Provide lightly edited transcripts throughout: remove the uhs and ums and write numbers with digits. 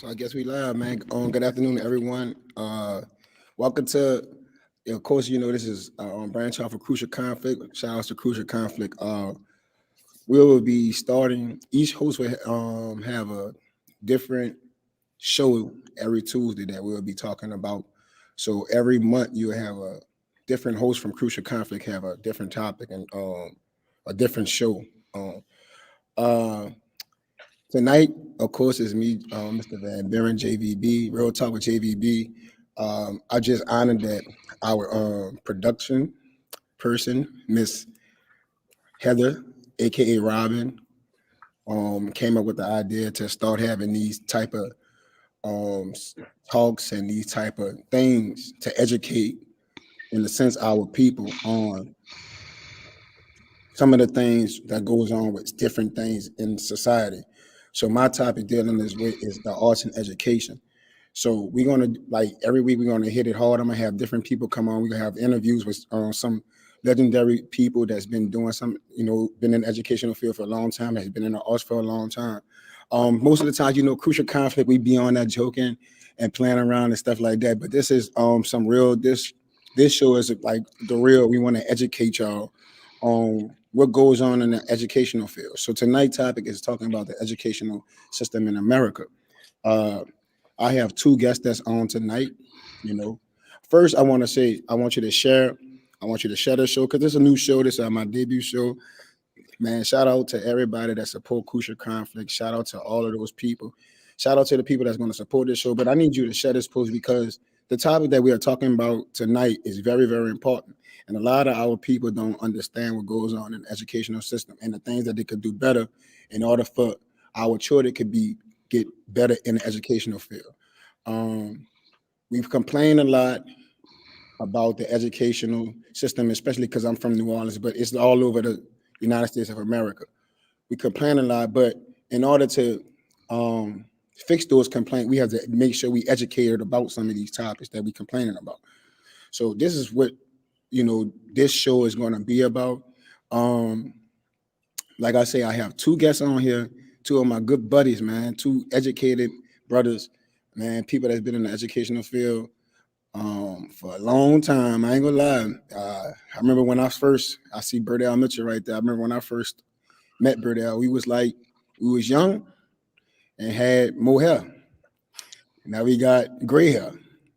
So I guess we live, man. Good afternoon, everyone. Welcome to, of course, this is on branch off of Crucial Conflict. Shout out to Crucial Conflict. We will be starting. Each host will have a different show every Tuesday that we'll be talking about. So every month you have a different host from Crucial Conflict have a different topic and a different show. Um, uh, Tonight, of course, is me, Mr. Van Buren, JVB, Real Talk with JVB. I just honored that our production person, Miss Heather, aka Robin, came up with the idea to start having these type of talks and these type of things to educate, in a sense, our people on some of the things that goes on with different things in society. So my topic dealing this with is the arts and education. So we're gonna like every week we're gonna hit it hard. I'm gonna have different people come on. We're gonna have interviews with some legendary people that's been doing some, been in the educational field for a long time, has been in the arts for a long time. Most of the time, Crucial Conflict, we be on that joking and playing around and stuff like that. But this is some real this show is like the real. We want to educate y'all on what goes on in the educational field. So tonight's topic is talking about the educational system in America. Uh, I have two guests that's on tonight. You know, first I want to say I want you to share. I want you to share the show because it's a new show. This is my debut show. Man, shout out to everybody that support Crucial Conflict. Shout out to all of those people. Shout out to the people that's going to support this show. But I need you to share this post because the topic that we are talking about tonight is very, very important. And a lot of our people don't understand what goes on in the educational system and the things that they could do better in order for our children could get better in the educational field. Um, we've complained a lot about the educational system, especially because I'm from New Orleans, but it's all over the United States of America. We complain a lot, but in order to fix those complaints, we have to make sure we educated about some of these topics that we complaining about. So this is what this show is going to be about. Um, like I say, I have two guests on here, two of my good buddies, man, two educated brothers, man, people that's been in the educational field for a long time. I ain't gonna lie. I remember when I see Burdell Mitchell right there. I remember when I first met Burdell, we was young and had more hair. Now we got gray hair.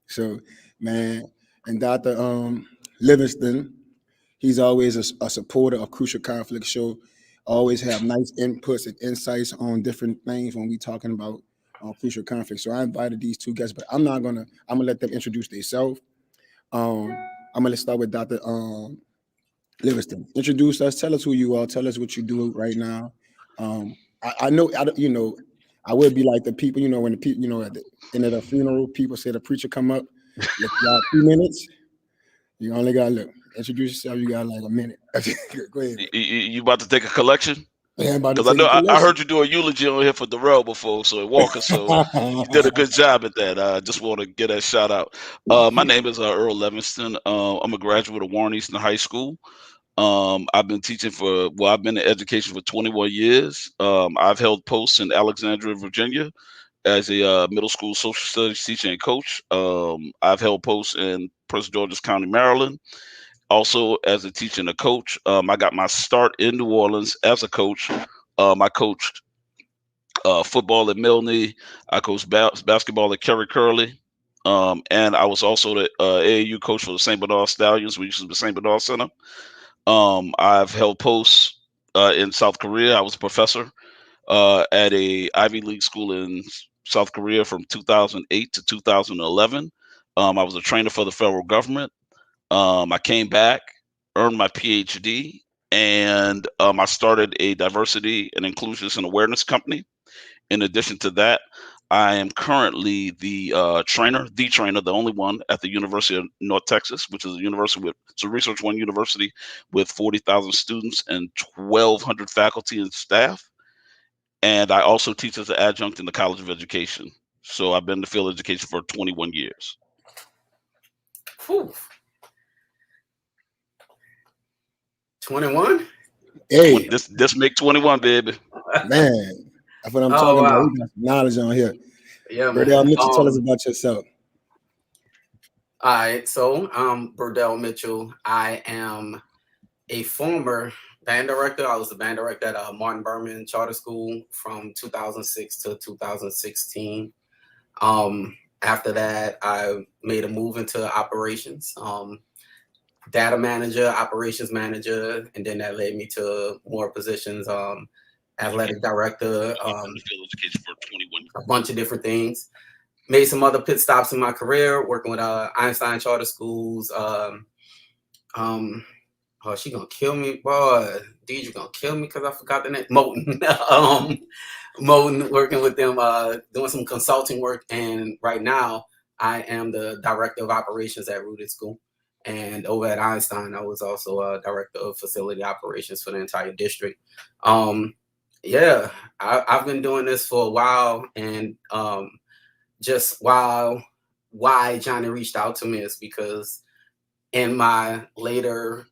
So, man, and Dr. Livingston, he's always a supporter of Crucial Conflict Show. Always have nice inputs and insights on different things when we talking about Crucial Conflict. So I invited these two guests, but I'm gonna let them introduce themselves. Um, I'm gonna start with Dr. Livingston. Introduce us. Tell us who you are. Tell us what you do right now. I know. I would be like the people. When the people. At the end of the funeral, people say the preacher come up. Look, you got 2 minutes. You only got to look. Introduce yourself. You got like a minute. Go ahead. You about to take a collection? Yeah, I'm about to Because I take know a I collection. heard you do a eulogy on here for Darrell before, so Walker. So you did a good job at that. I just want to get that shout out. My name is Earl Levingston. I'm a graduate of Warren Eastern High School. I've been teaching I've been in education for 21 years. I've held posts in Alexandria, Virginia, as a middle school social studies teacher and coach. I've held posts in Prince George's County, Maryland, also as a teacher and a coach. I got my start in New Orleans as a coach. I coached football at Milne. I coached basketball at Kerry Curley. And I was also the AAU coach for the St. Bernard Stallions, which is the St. Bernard Center. I've held posts in South Korea. I was a professor at a Ivy League school in South Korea from 2008 to 2011. I was a trainer for the federal government. I came back, earned my PhD, and I started a diversity and inclusion and awareness company. In addition to that, I am currently the trainer, the only one at the University of North Texas, which is it's a Research One university with 40,000 students and 1,200 faculty and staff. And I also teach as an adjunct in the College of Education. So I've been in the field of education for 21 years. Whew. 21? Hey, This make 21, baby. man, that's what I'm Oh talking about. wow. We got some knowledge on here. Yeah, Burdell man. Mitchell, tell us about yourself. All right. So I'm Burdell Mitchell. I am a former band director. I was the band director at Martin Berman Charter School from 2006 to 2016. After that, I made a move into operations, data manager, operations manager, and then that led me to more positions, athletic director, Field education for 21. a bunch of different things. Made some other pit stops in my career, working with Einstein Charter Schools. Um, oh, she gonna kill me, boy. Deidre gonna kill me because I forgot the name. Moten. Moten, working with them, doing some consulting work, and right now I am the director of operations at Rooted School. And over at Einstein, I was also a director of facility operations for the entire district. Yeah, I've been doing this for a while, and just why Johnny reached out to me is because in my later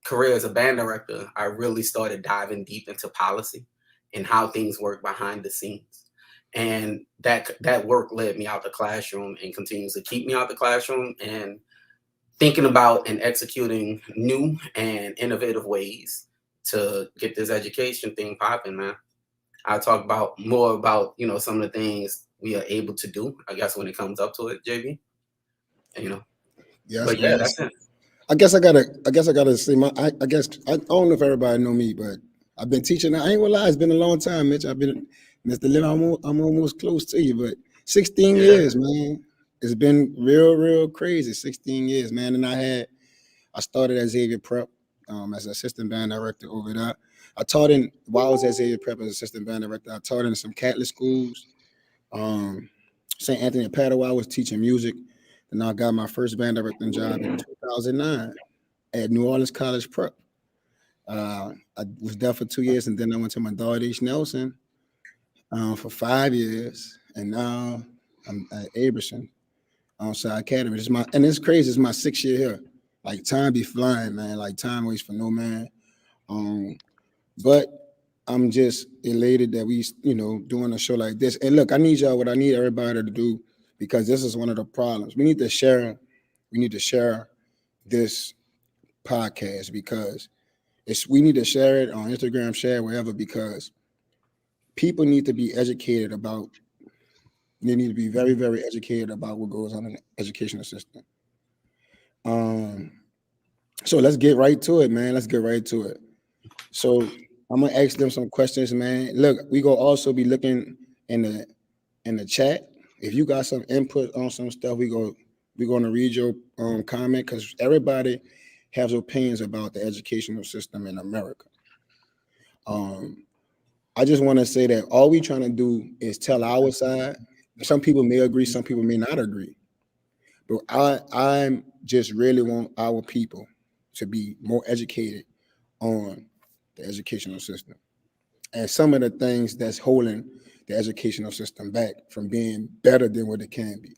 career as a band director, I really started diving deep into policy and how things work behind the scenes. And that work led me out the classroom and continues to keep me out the classroom and thinking about and executing new and innovative ways to get this education thing popping, man. I'll talk about more about, some of the things we are able to do, I guess, when it comes up to it, JB. You know. Yes, But yeah, man. that's it. I guess I gotta say I guess I don't know if everybody know me, but I've been teaching. I ain't gonna lie, it's been a long time, Mitch. I've been Mr. Lynn, I'm almost close to you, but 16 Yeah. years, man. It's been real, real crazy. 16 years, man. And I started at Xavier Prep as assistant band director over there. I taught in while I was at Xavier Prep as assistant band director. I taught in some Catholic schools. Um, St. Anthony of Padua. I was teaching music, and I got my first band directing job in 2009 at New Orleans College Prep. I was there for 2 years, and then I went to my daughter H. Nelson for 5 years, and now I'm at Aberson Side Academy. It's crazy. It's my 6th year here. Like time be flying, man. Like time waits for no man. Um, but I'm just elated that we, doing a show like this. And look, I need y'all. What I need everybody to do, because this is one of the problems. We need to share. We need to share this podcast because we need to share it on Instagram, share it wherever, because people need to be educated about. They need to be very, very educated about what goes on in the educational system. Um, so let's get right to it, man. Let's get right to it. So I'm gonna ask them some questions, man. Look, we gonna also be looking in the chat. If you got some input on some stuff, we're gonna read your comment, because everybody has opinions about the educational system in America. I just want to say that all we trying to do is tell our side. Some people may agree, some people may not agree. But I'm just really want our people to be more educated on the educational system and some of the things that's holding the educational system back from being better than what it can be.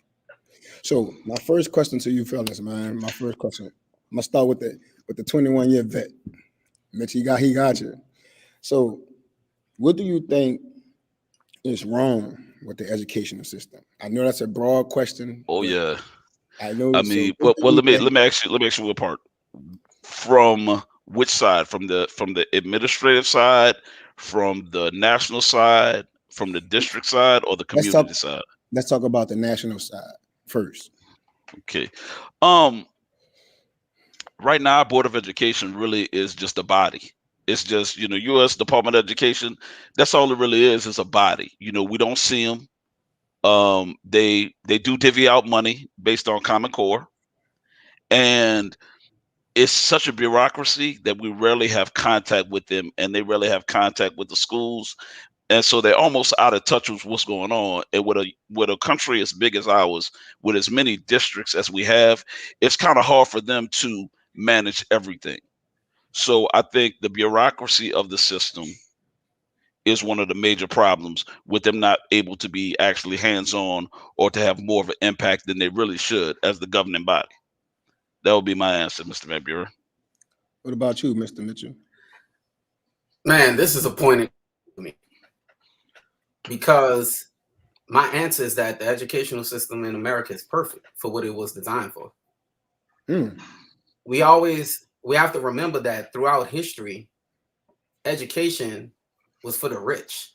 So my first question to you fellas, man. My first question. I'm gonna start with the 21-year vet. Mitch, he got you. So what do you think is wrong with the educational system? I know that's a broad question, Oh but yeah. I know. I So mean, what do you think? let me ask you what part. From which side? From the administrative side, from the national side, from the district side, or the Let's talk. community side? Let's talk about the national side first. Okay. Um, right now, our Board of Education really is just a body. It's just, U.S. Department of Education. That's all it really is. It's a body. We don't see them. They do divvy out money based on Common Core, and it's such a bureaucracy that we rarely have contact with them, and they rarely have contact with the schools, and so they're almost out of touch with what's going on. And with a country as big as ours, with as many districts as we have, it's kind of hard for them to manage everything. So I think the bureaucracy of the system is one of the major problems with them not able to be actually hands-on or to have more of an impact than they really should as the governing body. That would be my answer, Mr. Van Buren. What about you, Mr. Mitchell? Man, this is a point to me because my answer is that the educational system in America is perfect for what it was designed for. We have to remember that throughout history, education was for the rich.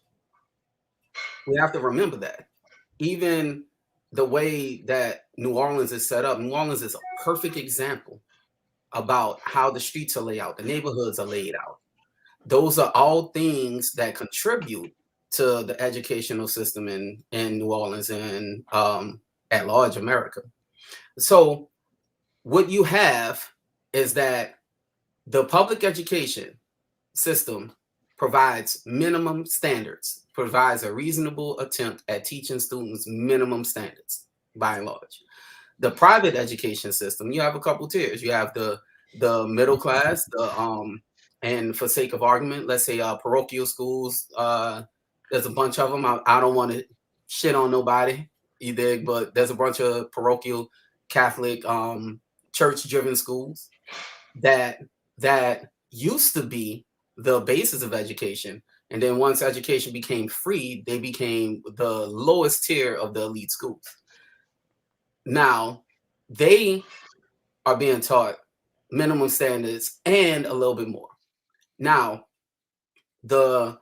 We have to remember that. Even the way that New Orleans is set up, New Orleans is a perfect example about how the streets are laid out, the neighborhoods are laid out. Those are all things that contribute to the educational system in New Orleans and at large America. So what you have is that the public education system provides minimum standards, provides a reasonable attempt at teaching students minimum standards by and large. The private education system, you have a couple tiers. You have the middle class, and for sake of argument, let's say parochial schools. There's a bunch of them. I don't want to shit on nobody, you dig, but there's a bunch of parochial Catholic church-driven schools that used to be the basis of education. And then once education became free, they became the lowest tier of the elite schools. Now, they are being taught minimum standards and a little bit more. Now, the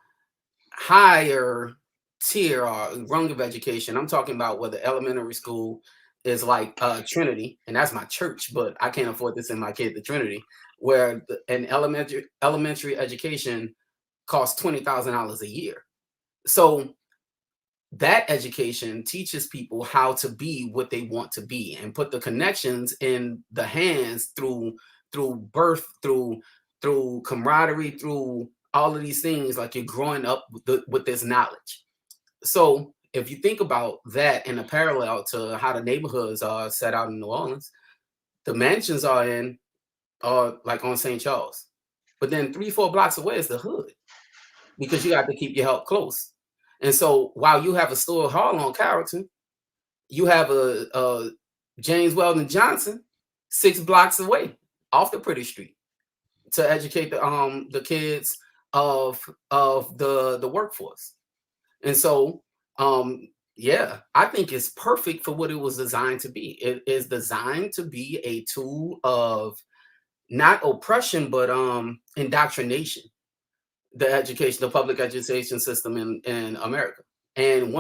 higher tier or rung of education, I'm talking about where the elementary school is like Trinity, and that's my church, but I can't afford to send my kid to Trinity, where an elementary education costs $20,000 a year. So that education teaches people how to be what they want to be and put the connections in the hands through birth, through camaraderie, through all of these things, like you're growing up with this knowledge. So if you think about that in a parallel to how the neighborhoods are set out in New Orleans, the mansions are like on St. Charles, but then 3-4 blocks away is the hood, because you got to keep your help close. And so while you have a Stuart Hall on Carrollton, you have a James Weldon Johnson 6 blocks away off the pretty street to educate the kids of the workforce. And so yeah, I think it's perfect for what it was designed to be. It is designed to be a tool of not oppression, but indoctrination. The public education system in America. And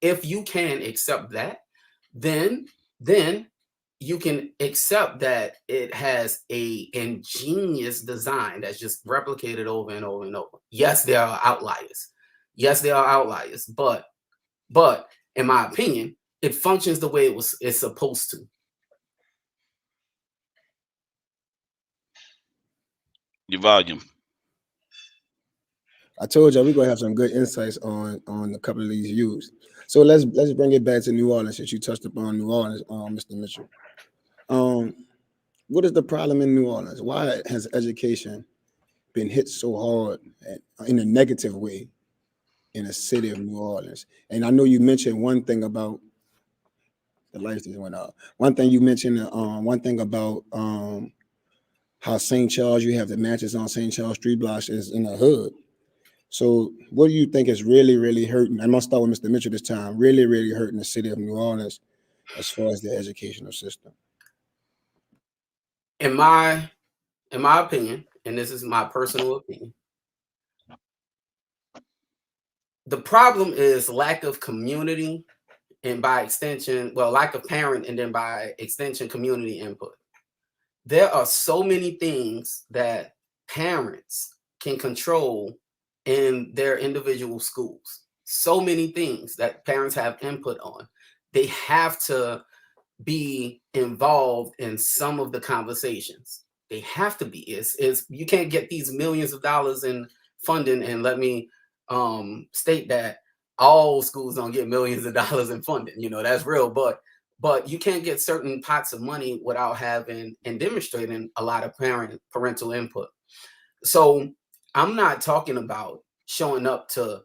if you can accept that, then you can accept that it has a ingenious design that's just replicated over and over and over. Yes, there are outliers. But in my opinion, it functions the way it's supposed to. Your volume. I told you we're gonna have some good insights on a couple of these views. So let's bring it back to New Orleans, since you touched upon New Orleans, Mr. Mitchell. What is the problem in New Orleans? Why has education been hit so hard in a negative way in the city of New Orleans? And I know you mentioned one thing about the lights just went out. One thing you mentioned, one thing about how St. Charles, you have the matches on St. Charles street blocks is in the hood. So what do you think is really, really hurting? I'm gonna start with Mr. Mitchell this time. Really, really hurting the city of New Orleans as far as the educational system. In my opinion, and this is my personal opinion, the problem is lack of community, and by extension, lack of parent, and then by extension, community input. There are so many things that parents can control in their individual schools. So many things that parents have input on. They have to be involved in some of the conversations. They have to be. You can't get these millions of dollars in funding, and let me state that all schools don't get millions of dollars in funding. That's real, but you can't get certain pots of money without having and demonstrating a lot of parental input. So I'm not talking about showing up to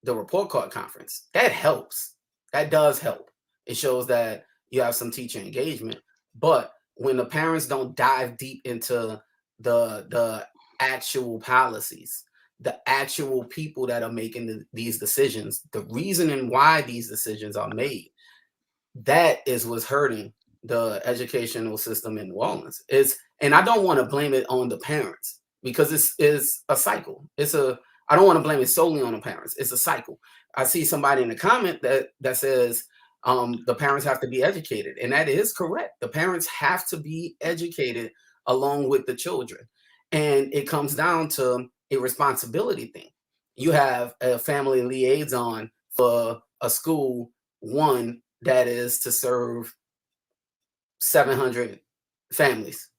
the report card conference. That helps. That does help. It shows that you have some teacher engagement. But when the parents don't dive deep into the actual policies, the actual people that are making these decisions, the reasoning why these decisions are made, that is what's hurting the educational system in New Orleans. And I don't want to blame it on the parents, because it's a cycle. I don't want to blame it solely on the parents. It's a cycle. I see somebody in the comment that says the parents have to be educated, and that is correct. The parents have to be educated along with the children, and it comes down to a responsibility thing. You have a family liaison for a school, one that is to serve 700 families,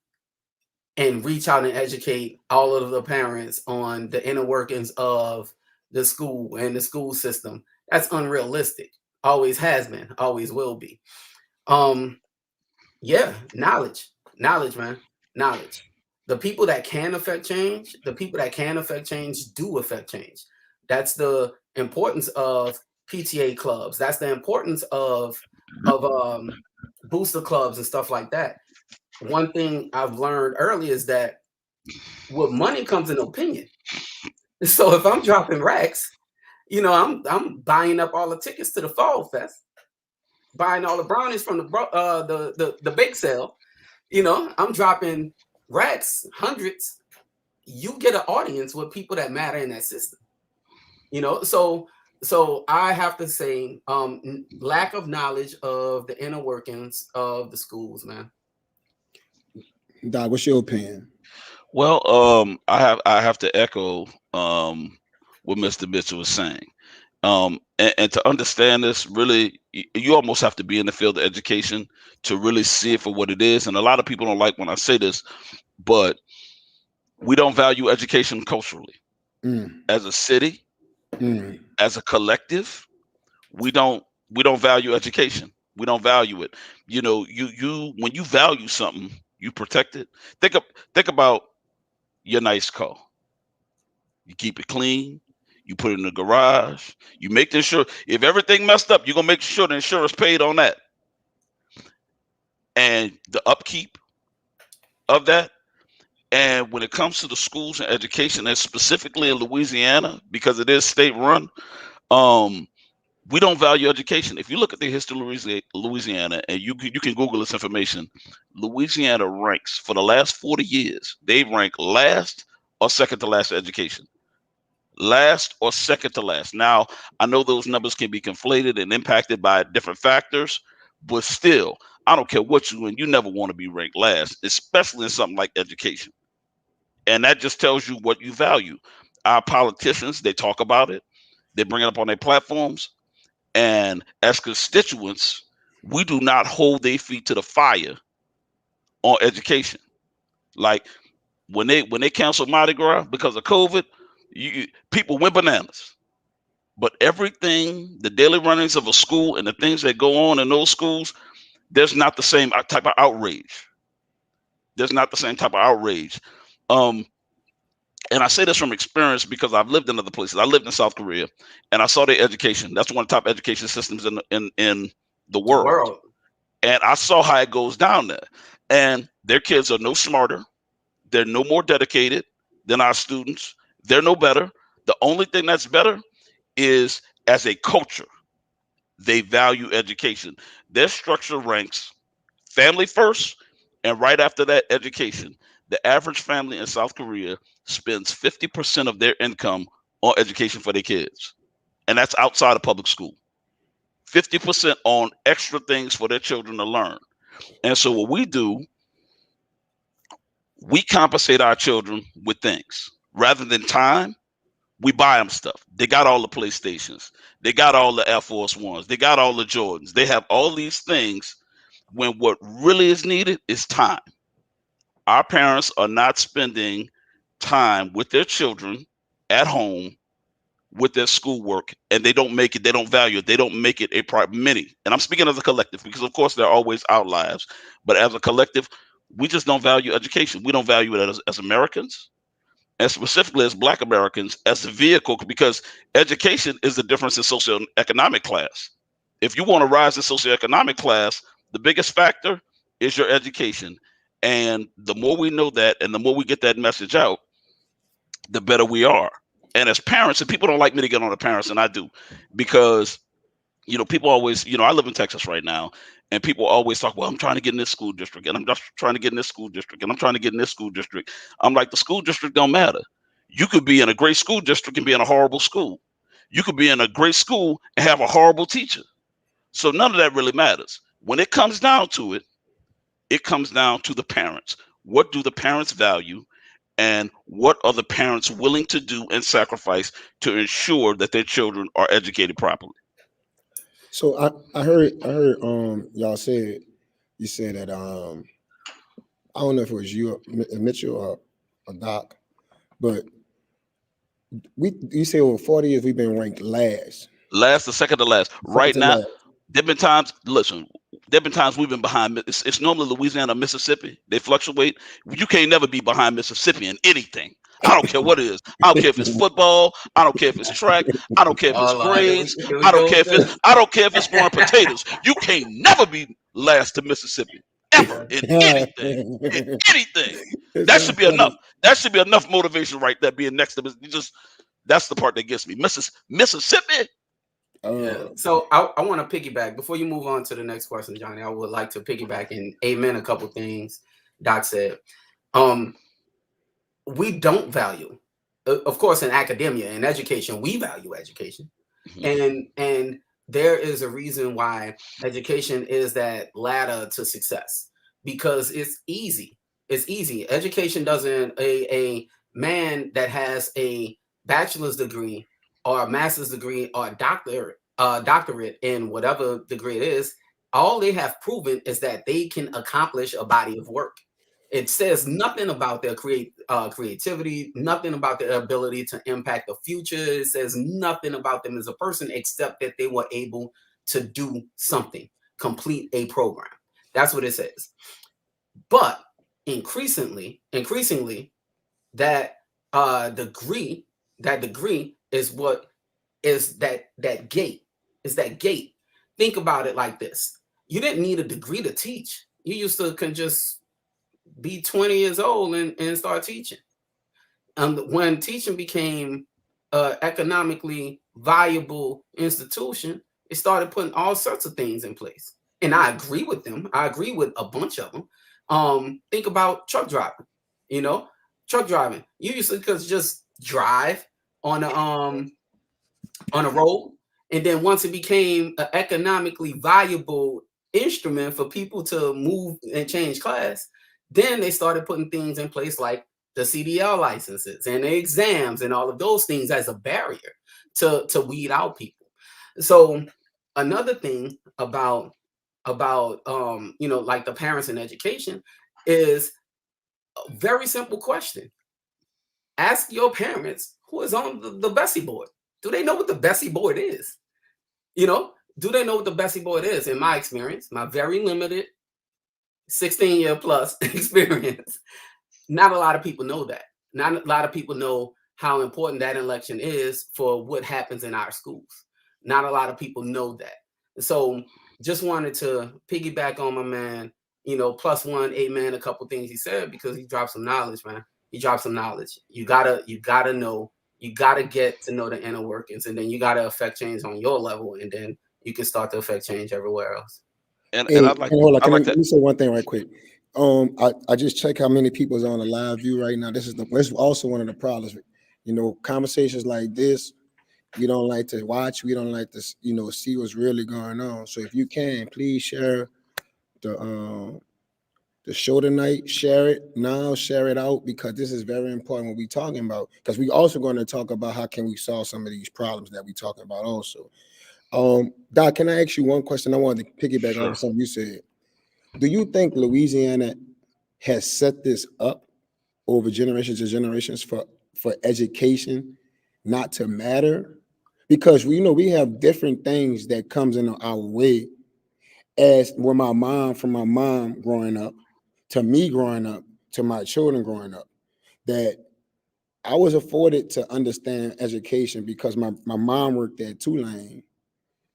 and reach out and educate all of the parents on the inner workings of the school and the school system. That's unrealistic. Always has been, always will be. Yeah, knowledge, man, knowledge. The people that can affect change, do affect change. That's the importance of PTA clubs. That's the importance of booster clubs and stuff like that. One thing I've learned early is that with money comes an opinion. So if I'm dropping racks, I'm buying up all the tickets to the Fall Fest, buying all the brownies from the bake sale. I'm dropping racks, hundreds. You get an audience with people that matter in that system. So I have to say, lack of knowledge of the inner workings of the schools, man. Doc, what's your opinion? Well, I have to echo what Mr. Mitchell was saying. And to understand this, really, you almost have to be in the field of education to really see it for what it is. And a lot of people don't like when I say this, but we don't value education culturally. As a city, as a collective, we don't value education. We don't value it. You when you value something, you protect it. Think about your nice car. You keep it clean. You put it in the garage. You make sure if everything messed up, you're gonna make sure the insurance paid on that. And the upkeep of that. And when it comes to the schools and education, and specifically in Louisiana, because it is state run, we don't value education. If you look at the history of Louisiana, and you can Google this information, Louisiana ranks for the last 40 years. They rank last or second to last for education. Last or second to last. Now, I know those numbers can be conflated and impacted by different factors, but still, I don't care what you do, you never want to be ranked last, especially in something like education. And that just tells you what you value. Our politicians, they talk about it, they bring it up on their platforms, and as constituents, we do not hold their feet to the fire on education. Like when they canceled Mardi Gras because of COVID, people went bananas. But everything, the daily runnings of a school and the things that go on in those schools, there's not the same type of outrage. There's not the same type of outrage. And I say this from experience because I've lived in other places. I lived in South Korea, and I saw their education. That's one of the top education systems in the world. And I saw how it goes down there. And their kids are no smarter. They're no more dedicated than our students. They're no better. The only thing that's better is as a culture, they value education. Their structure ranks family first, and right after that, education. The average family in South Korea spends 50% of their income on education for their kids. And that's outside of public school. 50% on extra things for their children to learn. And so what we do, we compensate our children with things. Rather than time, we buy them stuff. They got all the PlayStations. They got all the Air Force Ones. They got all the Jordans. They have all these things when what really is needed is time. Our parents are not spending time with their children at home with their schoolwork, and they don't value it. They don't make it a priority. Many, and I'm speaking as a collective because, of course, there are always outliers. But as a collective, we just don't value education. We don't value it as Americans, and specifically as Black Americans, as a vehicle, because education is the difference in socioeconomic class. If you want to rise in socioeconomic class, the biggest factor is your education. And the more we know that, and the more we get that message out, the better we are. And as parents, and people don't like me to get on the parents, and I do, because people always, I live in Texas right now, and people always talk, well, I'm trying to get in this school district, and I'm just trying to get in this school district, and I'm trying to get in this school district. I'm like, the school district don't matter. You could be in a great school district and be in a horrible school. You could be in a great school and have a horrible teacher. So none of that really matters. When it comes down to it, it comes down to the parents. What do the parents value? And what are the parents willing to do and sacrifice to ensure that their children are educated properly? So I heard y'all said, you said that I don't know if it was you, Mitchell, or Doc, but you say over 40 years we've been ranked last. Last, the second to last. Right to now, last. there've been times. Listen, there've been times we've been behind. It's normally Louisiana, Mississippi. They fluctuate. You can't never be behind Mississippi in anything. I don't care what it is. I don't care if it's football. I don't care if it's track. I don't care if it's Oh, Lord, grades. here we I don't go care if with it's. I don't care if it's growing potatoes. You can't never be last to Mississippi ever in anything. In anything. That should be enough. That should be enough motivation right there. Being next to Mississippi. That's the part that gets me. Mississippi. Yeah. So I want to piggyback before you move on to the next question, Johnny. I would like to piggyback and amen a couple things Doc said. We don't value, of course, in academia and education, we value education, and there is a reason why education is that ladder to success, because it's easy. It's easy. Education doesn't a man that has a bachelor's degree or a master's degree or a doctorate in whatever degree it is, all they have proven is that they can accomplish a body of work. It says nothing about their creativity, nothing about their ability to impact the future. It says nothing about them as a person, except that they were able to do something, complete a program. That's what it says. But increasingly, that degree is what is that gate. Is that gate. Think about it like this. You didn't need a degree to teach. You used to can just be 20 years old and start teaching. When teaching became an economically viable institution, it started putting all sorts of things in place. And I agree with them. I agree with a bunch of them. Think about truck driving. Truck driving. You used to just drive on a road, and then once it became an economically viable instrument for people to move and change class, then they started putting things in place like the CDL licenses and the exams and all of those things as a barrier to weed out people. So another thing about like the parents in education is a very simple question. Ask your parents who is on the Bessie board. Do they know what the Bessie board is? Do they know what the Bessie board is? In my experience, my very limited 16-year plus experience, not a lot of people know that. Not a lot of people know how important that election is for what happens in our schools. Not a lot of people know that. So just wanted to piggyback on my man, plus one, amen, a couple things he said, because he dropped some knowledge, man. He dropped some knowledge. You gotta know, you gotta get to know the inner workings, and then you gotta affect change on your level, and then you can start to affect change everywhere else. And I'd like let me say one thing right quick. I just check how many people is on the live view right now. This is also one of the problems. Conversations like this, we don't like to watch. We don't like to, see what's really going on. So if you can, please share the show tonight. Share it now. Share it out, because this is very important what we're talking about. Because we also going to talk about how can we solve some of these problems that we're talking about also. Doc, can I ask you one question? I wanted to piggyback on something you said. Do you think Louisiana has set this up over generations and generations for education not to matter? Because we have different things that comes in our way, as from my mom growing up, to me growing up, to my children growing up, that I was afforded to understand education because my mom worked at Tulane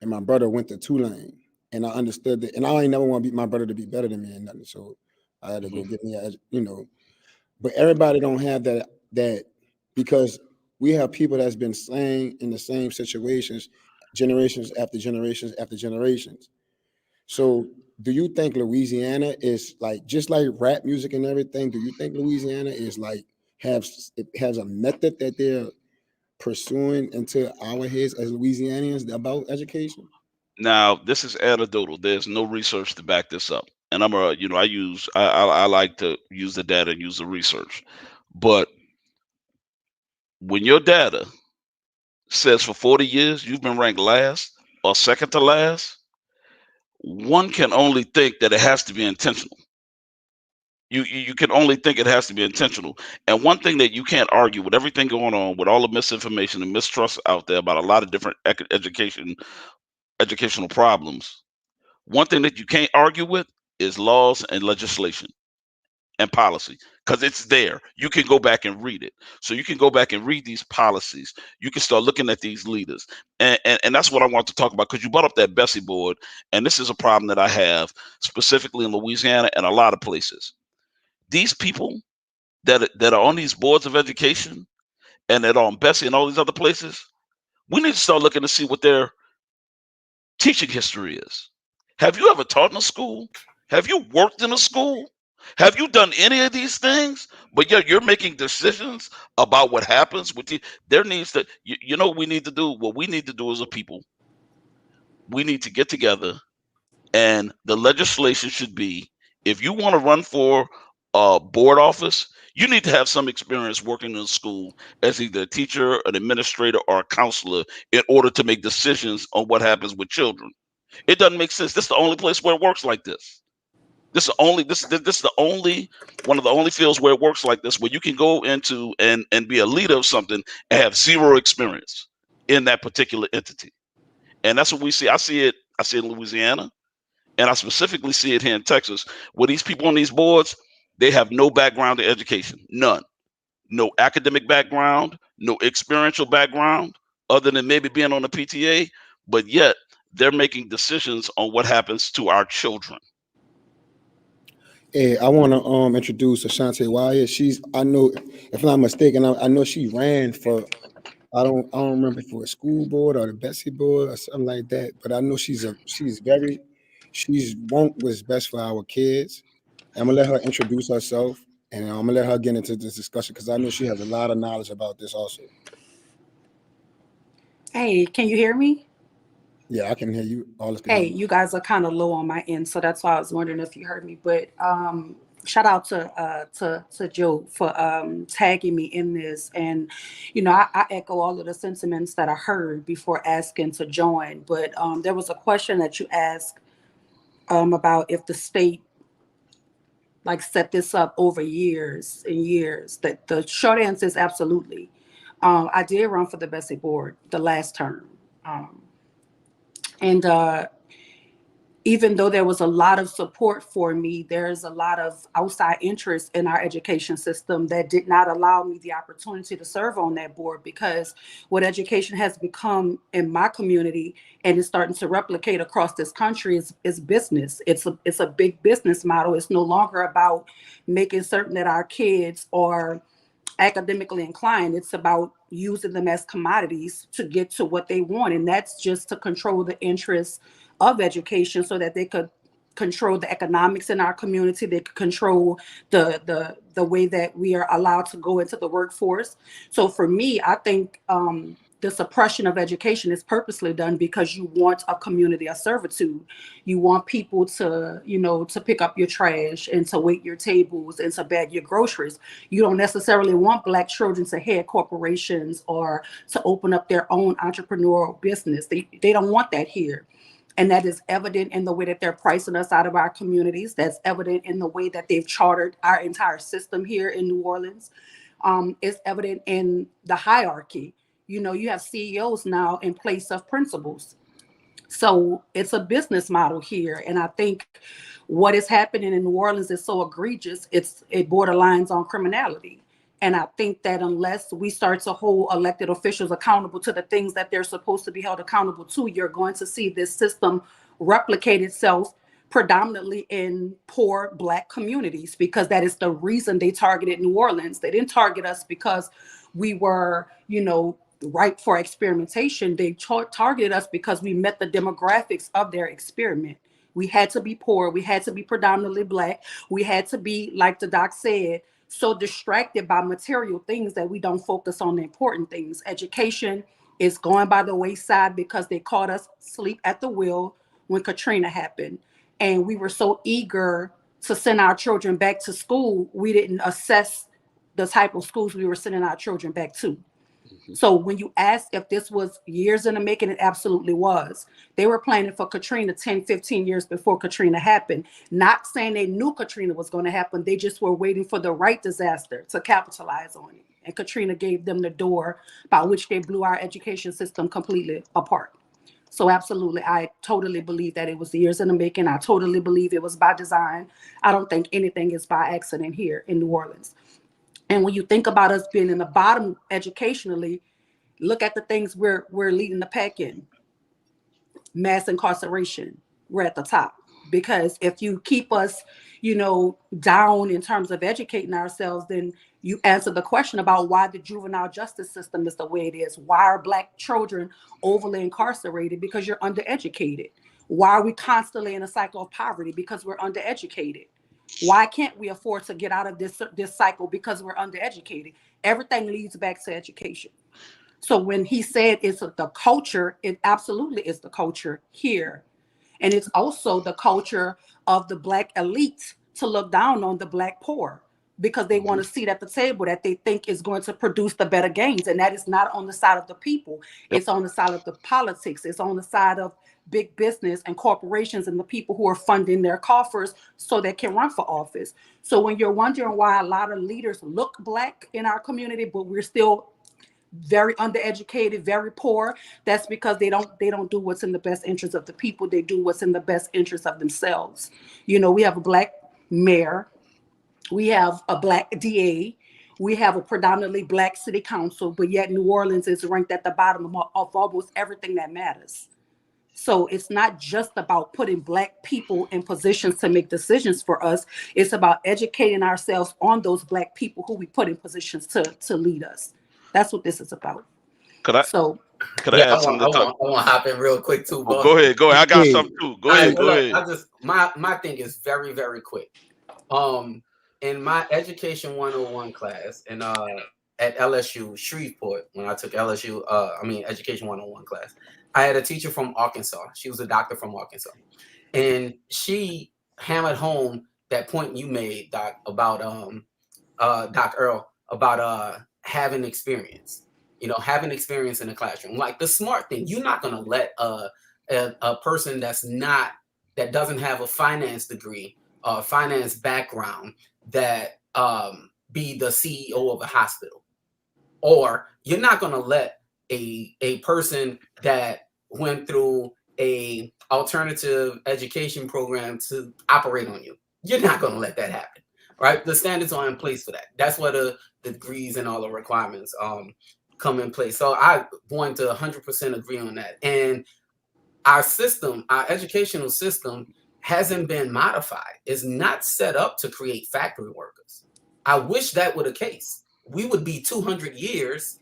and my brother went to Tulane. And I understood that, and I ain't never want to be my brother to be better than me and nothing. So I had to go get me, but everybody don't have that because we have people that's been slain in the same situations, generations after generations after generations. So, do you think Louisiana is like just like rap music and everything? Do you think Louisiana is like it has a method that they're pursuing into our heads as Louisianians about education? Now, this is anecdotal. There's no research to back this up. And I like to use the data and use the research. But when your data says for 40 years you've been ranked last or second to last, one can only think that it has to be intentional. You can only think it has to be intentional. And one thing that you can't argue with everything going on, with all the misinformation and mistrust out there about a lot of different educational problems, one thing that you can't argue with is laws and legislation and policy, because it's there. You can go back and read it. So you can go back and read these policies. You can start looking at these leaders. And that's what I want to talk about, because you brought up that Bessie board. And this is a problem that I have specifically in Louisiana and a lot of places. These people that are on these boards of education and that are on Bessie and all these other places, we need to start looking to see what their teaching history is. Have you ever taught in a school? Have you worked in a school? Have you done any of these things? But yet you're making decisions about what happens with you. There needs to, you know what we need to do? What we need to do as a people, we need to get together, and the legislation should be, if you want to run for a board office, you need to have some experience working in a school as either a teacher, an administrator, or a counselor in order to make decisions on what happens with children. It doesn't make sense. This is the only place where it works like this. This is the only one of the only fields where it works like this, where you can go into and be a leader of something and have zero experience in that particular entity. And that's what we see. I see it in Louisiana, and I specifically see it here in Texas, where these people on these boards, they have no background in education, none, no academic background, no experiential background, other than maybe being on the PTA, but yet they're making decisions on what happens to our children. Hey, I want to introduce Ashante Wyatt. I know, if I'm not mistaken, I know she ran for, I don't remember, for a school board or the Bessie board or something like that. But I know she's want what's best for our kids. I'm gonna let her introduce herself, and I'm gonna let her get into this discussion because I know she has a lot of knowledge about this also. Hey, can you hear me? Yeah, I can hear you. All this can hear Hey, you. you guys are kind of low on my end, so that's why I was wondering if you heard me. But shout out to Joe for tagging me in this, and I echo all of the sentiments that I heard before asking to join. But there was a question that you asked about if the state like set this up over years and years. That the short answer is absolutely. I did run for the Bessie board the last term. And even though there was a lot of support for me, there's a lot of outside interest in our education system that did not allow me the opportunity to serve on that board, because what education has become in my community and is starting to replicate across this country is business. It's a big business model. It's no longer about making certain that our kids are academically inclined. It's about using them as commodities to get to what they want. And that's just to control the interests of education so that they could control the economics in our community. They could control the way that we are allowed to go into the workforce. So for me, I think the suppression of education is purposely done because you want a community of servitude. You want people to, to pick up your trash and to wait your tables and to bag your groceries. You don't necessarily want Black children to head corporations or to open up their own entrepreneurial business. They don't want that here. And that is evident in the way that they're pricing us out of our communities. That's evident in the way that they've chartered our entire system here in New Orleans. It's evident in the hierarchy. You have CEOs now in place of principals. So it's a business model here. And I think what is happening in New Orleans is so egregious, it borderlines on criminality. And I think that unless we start to hold elected officials accountable to the things that they're supposed to be held accountable to, you're going to see this system replicate itself predominantly in poor Black communities, because that is the reason they targeted New Orleans. They didn't target us because we were, ripe for experimentation. They targeted us because we met the demographics of their experiment. We had to be poor. We had to be predominantly Black. We had to be, like the doc said, so distracted by material things that we don't focus on the important things. Education is going by the wayside because they caught us asleep at the wheel when Katrina happened. And we were so eager to send our children back to school, we didn't assess the type of schools we were sending our children back to. So when you ask if this was years in the making, it absolutely was. They were planning for Katrina 10, 15 years before Katrina happened. Not saying they knew Katrina was going to happen. They just were waiting for the right disaster to capitalize on it. And Katrina gave them the door by which they blew our education system completely apart. So absolutely, I totally believe that it was years in the making. I totally believe it was by design. I don't think anything is by accident here in New Orleans. And when you think about us being in the bottom educationally, look at the things we're leading the pack in. Mass incarceration, we're at the top. Because if you keep us, down in terms of educating ourselves, then you answer the question about why the juvenile justice system is the way it is. Why are Black children overly incarcerated? Because you're undereducated. Why are we constantly in a cycle of poverty? Because we're undereducated. Why can't we afford to get out of this cycle? Because we're undereducated. Everything leads back to education. So when he said it's the culture, it absolutely is the culture here. And it's also the culture of the Black elite to look down on the Black poor because they want a seat at the table that they think is going to produce the better gains. And that is not on the side of the people. It's on the side of the politics. It's on the side of big business and corporations and the people who are funding their coffers so they can run for office. So when you're wondering why a lot of leaders look Black in our community, but we're still very undereducated, very poor, that's because they don't do what's in the best interest of the people. They do what's in the best interest of themselves. We have a Black mayor, we have a Black DA, we have a predominantly Black city council, but yet New Orleans is ranked at the bottom of almost everything that matters. So it's not just about putting Black people in positions to make decisions for us. It's about educating ourselves on those Black people who we put in positions to lead us. That's what this is about. Could I Yeah, add something I to talk? want to hop in real quick too, Oh, boss. go ahead. I got Yeah. something too. Go ahead. My thing is very, very quick. In my education 101 class at LSU Shreveport, when I took LSU, education 101 class, I had a teacher from Arkansas. She was a doctor from Arkansas, and she hammered home that point you made, Doc, about Doc Earl, about having experience. Having experience in the classroom. Like the smart thing, you're not gonna let a person that doesn't have a finance degree or finance background that be the CEO of a hospital. Or you're not gonna let a person that went through a alternative education program to operate on you. You're not gonna let that happen. Right? The standards are in place for that. That's where the degrees and all the requirements come in place. So I want to 100% agree on that. And our educational system hasn't been modified. It's not set up to create factory workers. I wish that were the case. We would be 200 years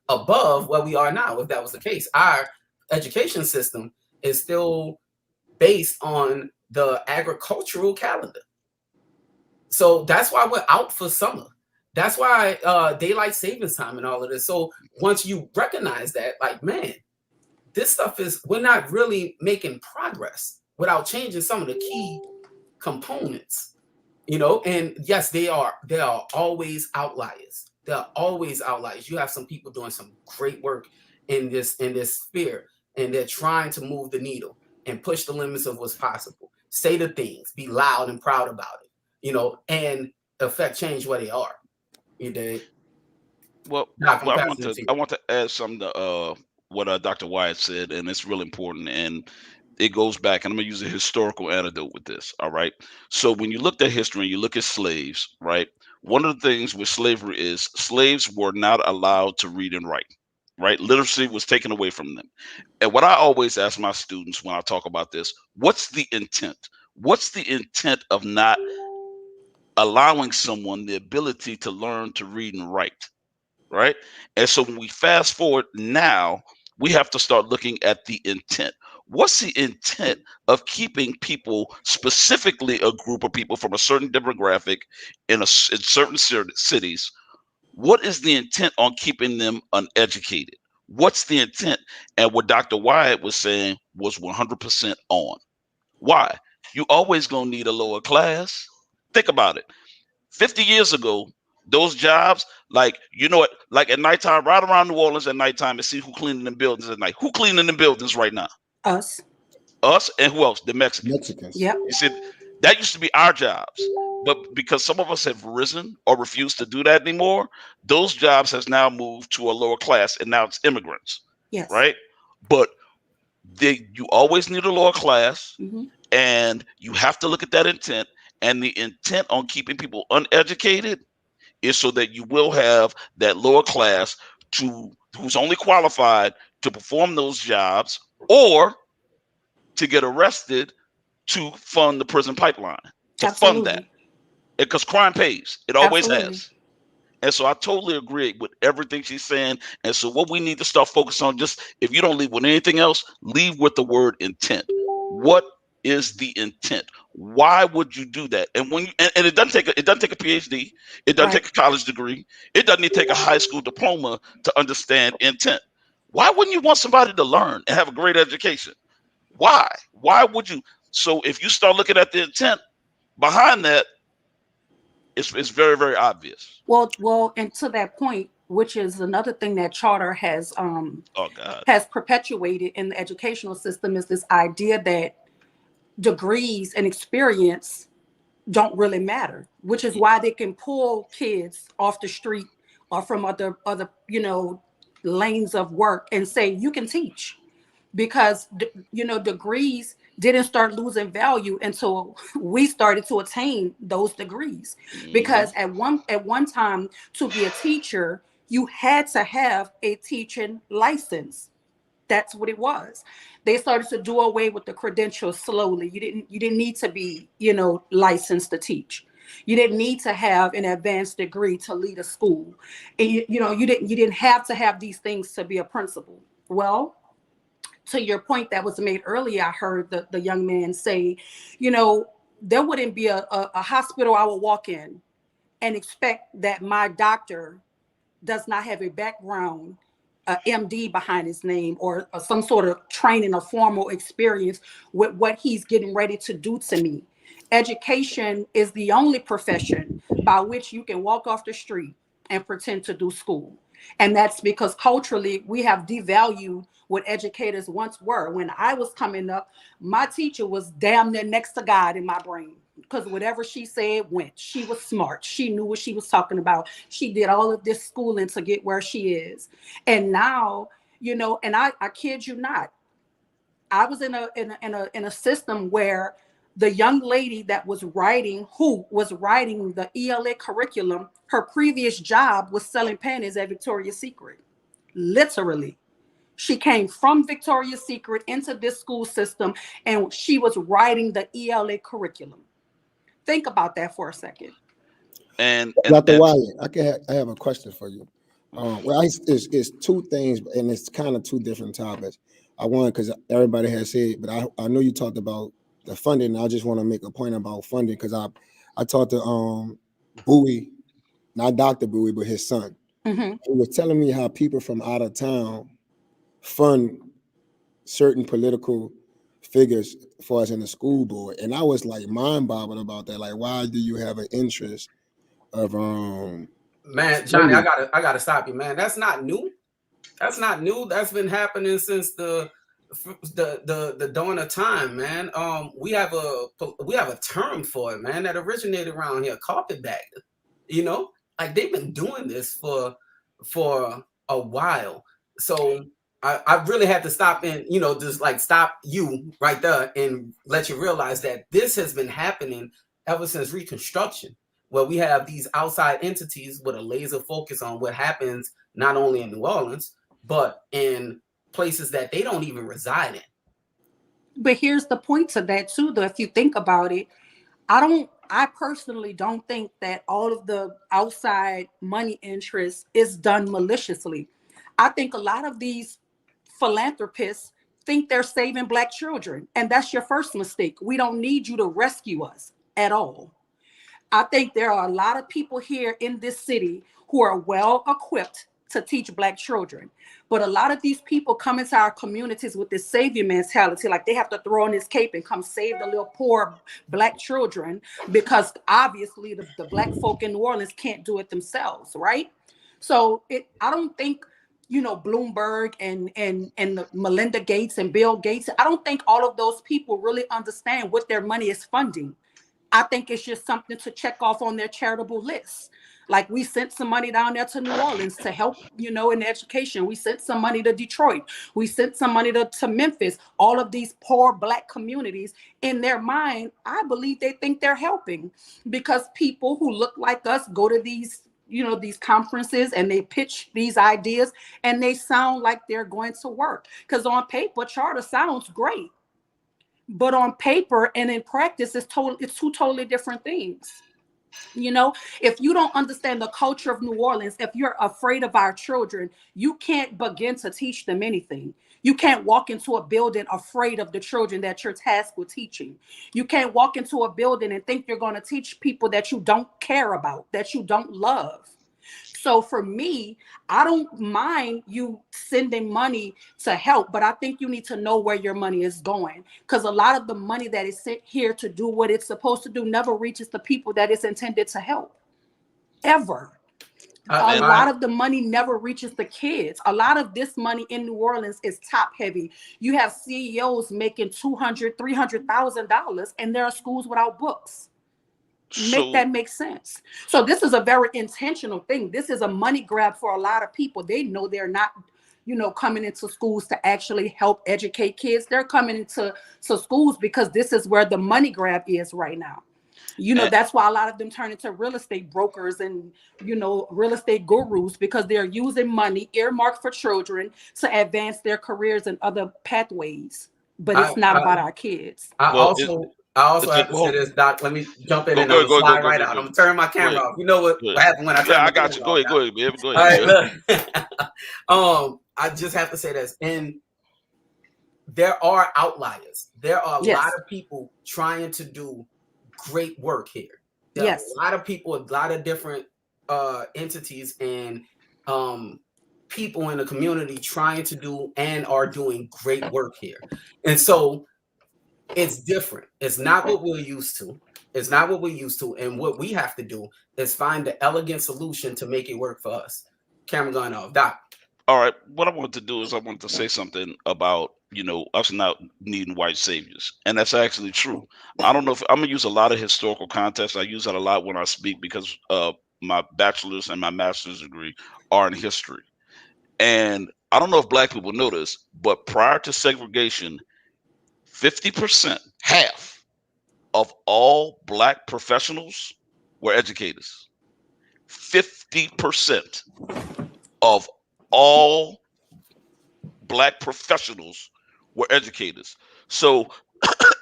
above where we are now if that was the case. Our education system is still based on the agricultural calendar. So that's why we're out for summer. That's why daylight savings time and all of this. So once you recognize that, like, man, this stuff we're not really making progress without changing some of the key components, and yes, they are always outliers. There are always outliers. You have some people doing some great work in this sphere, and they're trying to move the needle and push the limits of what's possible. Say the things, be loud and proud about it, and affect change where they are. You did. Well, Doc, I want to add something to what Dr. Wyatt said, and it's really important. And it goes back, and I'm going to use a historical anecdote with this. All right. So when you look at history and you look at slaves, right? One of the things with slavery is slaves were not allowed to read and write, right? Literacy was taken away from them. And what I always ask my students when I talk about this, what's the intent? What's the intent of not allowing someone the ability to learn to read and write, right? And so when we fast forward now, we have to start looking at the intent. What's the intent of keeping people, specifically a group of people from a certain demographic in certain cities? What is the intent on keeping them uneducated? What's the intent? And what Dr. Wyatt was saying was 100% on. Why? You always gonna need a lower class. Think about it. 50 years ago, those jobs, like, you know what, like at nighttime, ride around New Orleans at nighttime and see who cleaning the buildings at night. Who cleaning the buildings right now? Us. Us and who else? The Mexicans. Mexicans. Yep. You see, that used to be our jobs. But because some of us have risen or refused to do that anymore, those jobs has now moved to a lower class, and now it's immigrants. Yes. Right? But you always need a lower class, Mm-hmm. and you have to look at that intent. And the intent on keeping people uneducated is so that you will have that lower class who's only qualified to perform those jobs or to get arrested to fund the prison pipeline, to fund that. Absolutely. Because crime pays. It always Absolutely. has. And so I totally agree with everything she's saying. And so what we need to start focusing on, just if you don't leave with anything else, leave with the word intent. What is the intent? Why would you do that? And when and it doesn't take a PhD, it doesn't Right. take a college degree, it doesn't even take a high school diploma to understand intent. Why wouldn't you want somebody to learn and have a great education? Why? Why would you? So if you start looking at the intent behind that, it's very, very obvious. Well, and to that point, which is another thing that charter Oh God. has perpetuated in the educational system, is this idea that degrees and experience don't really matter, which is why they can pull kids off the street or from other lanes of work and say you can teach, because degrees didn't start losing value until we started to attain those degrees. Because at one time, to be a teacher, you had to have a teaching license. That's what it was. They started to do away with the credentials slowly. You didn't need to be, licensed to teach. You didn't need to have an advanced degree to lead a school. And you didn't have to have these things to be a principal. Well, to your point that was made earlier, I heard the young man say, there wouldn't be a hospital I would walk in and expect that my doctor does not have a background, MD behind his name, or some sort of training or formal experience with what he's getting ready to do to me. Education is the only profession by which you can walk off the street and pretend to do school. And that's because culturally we have devalued what educators once were. When I was coming up, my teacher was damn near next to God in my brain, because whatever she said went. She was smart. She knew what she was talking about. She did all of this schooling to get where she is. And now, and I kid you not, I was in a system where the young lady that was writing the ELA curriculum, her previous job was selling panties at Victoria's Secret. Literally. She came from Victoria's Secret into this school system, and she was writing the ELA curriculum. Think about that for a second. And Dr. Wyatt, I have a question for you. It's two things, and it's kind of two different topics. I want, because everybody has said, but I know you talked about the funding. I just want to make a point about funding, because I talked to Bowie, not Dr. Bowie, but his son. Mm-hmm. He was telling me how people from out of town fund certain political figures for us in the school board, and I was like mind-boggling about that. Like, why do you have an interest of Man, Johnny, I gotta stop you, man. That's not new. That's not new. That's been happening since the dawn of time, man. We have a term for it, man, that originated around here, carpetbagger. Like they've been doing this for a while. So I really had to stop and just like stop you right there and let you realize that this has been happening ever since Reconstruction, where we have these outside entities with a laser focus on what happens not only in New Orleans, but in places that they don't even reside in. But here's the point to that too, though. If you think about it, I personally don't think that all of the outside money interest is done maliciously. I think a lot of these philanthropists think they're saving Black children, and that's your first mistake. We don't need you to rescue us at all. I think there are a lot of people here in this city who are well equipped to teach Black children. But a lot of these people come into our communities with this savior mentality, like they have to throw on this cape and come save the little poor Black children because obviously the Black folk in New Orleans can't do it themselves, right? So I don't think, Bloomberg and the Melinda Gates and Bill Gates, I don't think all of those people really understand what their money is funding. I think it's just something to check off on their charitable list. Like we sent some money down there to New Orleans to help, in education. We sent some money to Detroit. We sent some money to Memphis. All of these poor Black communities, in their mind, I believe they think they're helping because people who look like us go to these conferences and they pitch these ideas and they sound like they're going to work. Because on paper, charter sounds great. But on paper and in practice, it's two totally different things. If you don't understand the culture of New Orleans, if you're afraid of our children, you can't begin to teach them anything. You can't walk into a building afraid of the children that you're tasked with teaching. You can't walk into a building and think you're going to teach people that you don't care about, that you don't love. So for me, I don't mind you sending money to help, but I think you need to know where your money is going, because a lot of the money that is sent here to do what it's supposed to do never reaches the people that it's intended to help, ever. A lot of the money never reaches the kids. A lot of this money in New Orleans is top heavy. You have CEOs making $200,000, $300,000, and there are schools without books. Make that make sense. So this is a very intentional thing. This is a money grab for a lot of people. They know they're not, coming into schools to actually help educate kids. They're coming into schools because this is where the money grab is right now. That's why a lot of them turn into real estate brokers and, real estate gurus, because they're using money earmarked for children to advance their careers and other pathways. But it's not about our kids. I also have to say this, Doc. Let me jump in and I'm gonna slide right out. I'm gonna turn my camera off. You know what happened when I turned my camera off? Go ahead, baby. Go ahead. I just have to say this. And there are outliers. There are a lot of people trying to do great work here. There are a lot of people, a lot of different entities and people in the community trying to do and are doing great work here. And so it's different. It's not what we're used to. It's not what we're used to. And what we have to do is find the elegant solution to make it work for us. Camera going off. Doc. All right. What I wanted to do is I wanted to say something about, us not needing white saviors. And that's actually true. I don't know if I'm going to use a lot of historical context. I use that a lot when I speak because my bachelor's and my master's degree are in history. And I don't know if Black people know this, but prior to segregation, 50%, half of all Black professionals were educators. 50% of all Black professionals were educators. So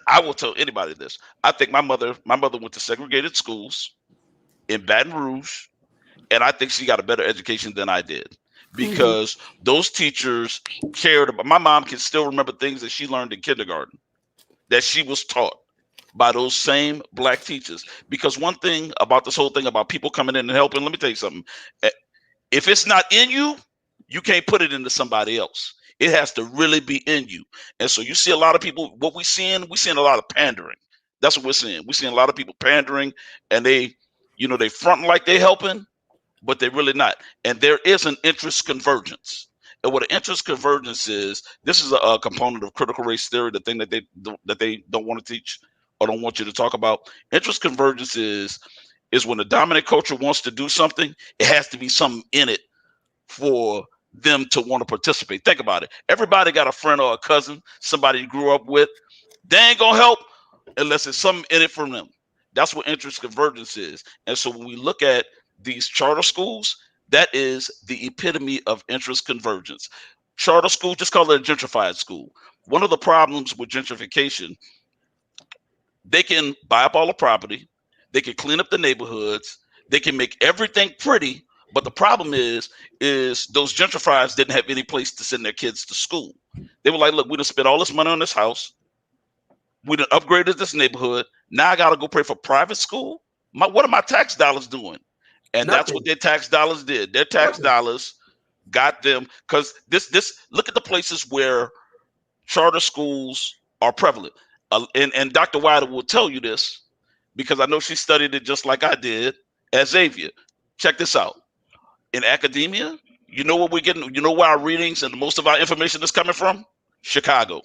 I will tell anybody this. I think my mother went to segregated schools in Baton Rouge, and I think she got a better education than I did. Because those teachers cared about. My mom can still remember things that she learned in kindergarten that she was taught by those same Black teachers. Because one thing about this whole thing about people coming in and helping, let me tell you something. If it's not in you, you can't put it into somebody else. It has to really be in you. And so you see a lot of people, what we're seeing a lot of pandering. That's what we're seeing. We're seeing a lot of people pandering, and they fronting like they're helping, but they're really not. And there is an interest convergence. And what an interest convergence is, this is a component of critical race theory, the thing that they don't want to teach or don't want you to talk about. Interest convergence is when the dominant culture wants to do something, it has to be something in it for them to want to participate. Think about it. Everybody got a friend or a cousin, somebody you grew up with. They ain't gonna help unless there's something in it for them. That's what interest convergence is. And so when we look at these charter schools, That is the epitome of interest convergence. Charter school, just call it a gentrified school. One of the problems with gentrification, they can buy up all the property, they can clean up the neighborhoods, they can make everything pretty, but the problem is those gentrifiers didn't have any place to send their kids to school. They were like, look, we done spent all this money on this house, we done upgraded this neighborhood, now I gotta go pay for private school. What are my tax dollars doing? And that's what Nothing. their tax dollars did. Their tax Nothing. dollars got them, because this look at the places where charter schools are prevalent. And Dr. Wilder will tell you this because I know she studied it just like I did at Xavier. Check this out. In academia, you know what we're getting, you know where our readings and most of our information is coming from? Chicago.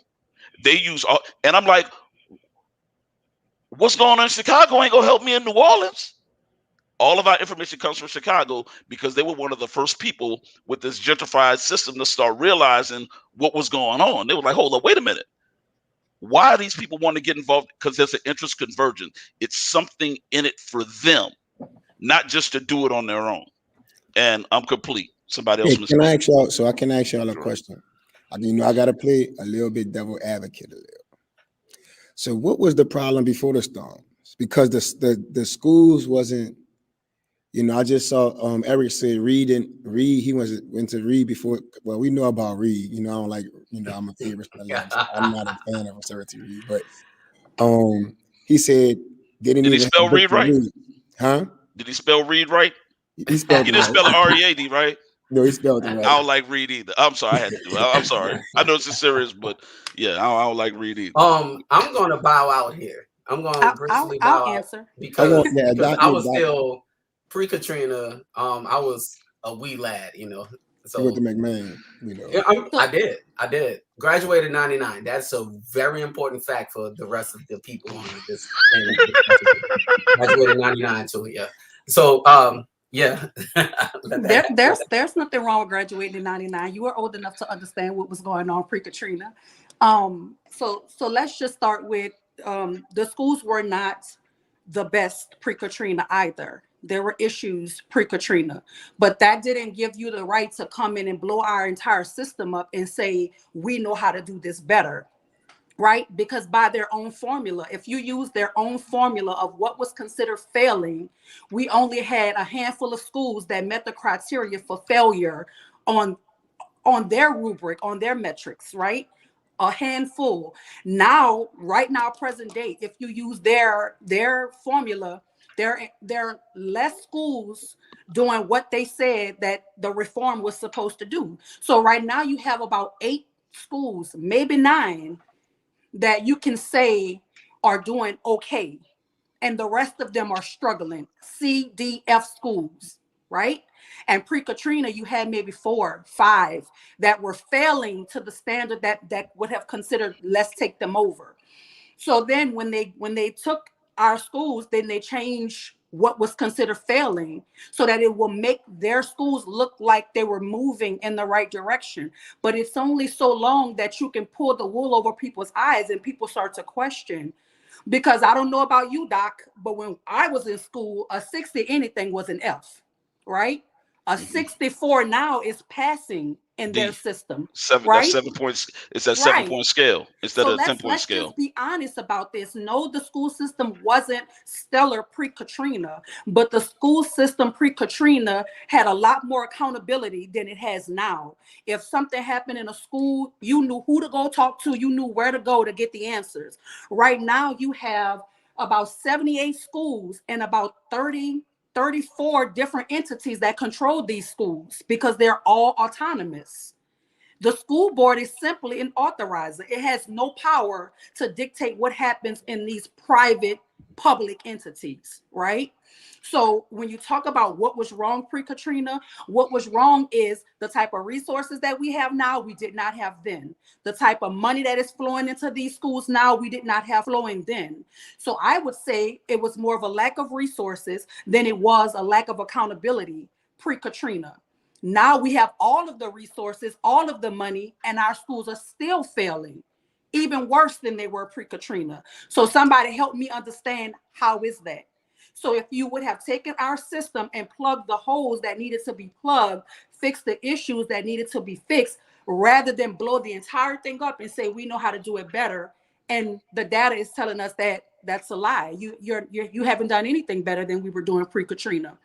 They use all, and I'm like, what's going on in Chicago ain't gonna help me in New Orleans. All of our information comes from Chicago because they were one of the first people with this gentrified system to start realizing what was going on. They were like, hold on, wait a minute. Why do these people want to get involved? Because there's an interest convergence. It's something in it for them, not just to do it on their own. And I'm complete. Somebody else. Hey, can I speak. ask y'all? So I can ask y'all a Sure. question. I got to play a little bit devil advocate a little. So what was the problem before the storms? Because the schools wasn't. I just saw Eric say Reed. He went to Reed before. Well, we know about Reed. I don't like. I'm a favorite. I'm not a fan of Sir Reed, but he said they didn't Did he even spell have books Reed to right? read. Huh? Did he spell Reed right? He spelled He it didn't spell it right. R-E-A-D, right? No, he spelled it I right. don't like Reed either. I'm sorry, I had to do it. I'm sorry. I know it's serious, but yeah, I don't like Reed either. I'm gonna bow out here. I'm gonna gracefully bow I'll out answer. because Doc, I was Doc, still pre-Katrina. I was a wee lad, you went So to McMahon, yeah, I did. Graduated 99. That's a very important fact for the rest of the people on this planet. Graduated 99 too, yeah. So yeah. There's nothing wrong with graduating in 99. You were old enough to understand what was going on pre-Katrina. So let's just start with the schools were not the best pre-Katrina either. There were issues pre-Katrina, but that didn't give you the right to come in and blow our entire system up and say, we know how to do this better. Right? Because by their own formula, if you use their own formula of what was considered failing, we only had a handful of schools that met the criteria for failure on their rubric, on their metrics, right? A handful. Right now, present day, if you use their formula, there are less schools doing what they said that the reform was supposed to do. So right now you have about 8 schools, maybe 9, that you can say are doing okay, and the rest of them are struggling. C, D, F schools, right? And pre-Katrina, you had maybe 4, 5 that were failing to the standard that would have considered, let's take them over. So then when they took our schools, then they changed what was considered failing so that it will make their schools look like they were moving in the right direction. But it's only so long that you can pull the wool over people's eyes and people start to question. Because I don't know about you, Doc, but when I was in school, a 60 anything was an F, right? A 64 now is passing in their system, That's right? 7 points. It's that Right. 7-point scale instead So of the 10-point let's scale. just be honest about this. No, the school system wasn't stellar pre-Katrina, but the school system pre-Katrina had a lot more accountability than it has now. If something happened in a school, you knew who to go talk to, you knew where to go to get the answers. Right now, you have about 78 schools and about 34 different entities that control these schools because they're all autonomous. The school board is simply an authorizer. It has no power to dictate what happens in these private public entities, right? So when you talk about what was wrong pre-Katrina, what was wrong is the type of resources that we have now, we did not have then. The type of money that is flowing into these schools now, we did not have flowing then. So I would say it was more of a lack of resources than it was a lack of accountability pre-Katrina. Now we have all of the resources, all of the money, and our schools are still failing, even worse than they were pre-Katrina. So somebody help me understand, how is that? So if you would have taken our system and plugged the holes that needed to be plugged, fix the issues that needed to be fixed, rather than blow the entire thing up and say we know how to do it better, and the data is telling us that that's a lie. You haven't done anything better than we were doing pre-Katrina,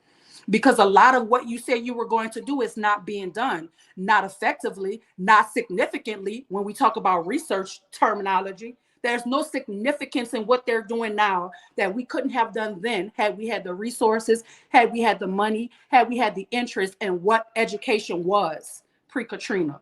because a lot of what you said you were going to do is not being done, not effectively, not significantly. When we talk about research terminology, there's no significance in what they're doing now that we couldn't have done then, had we had the resources, had we had the money, had we had the interest in what education was pre-Katrina.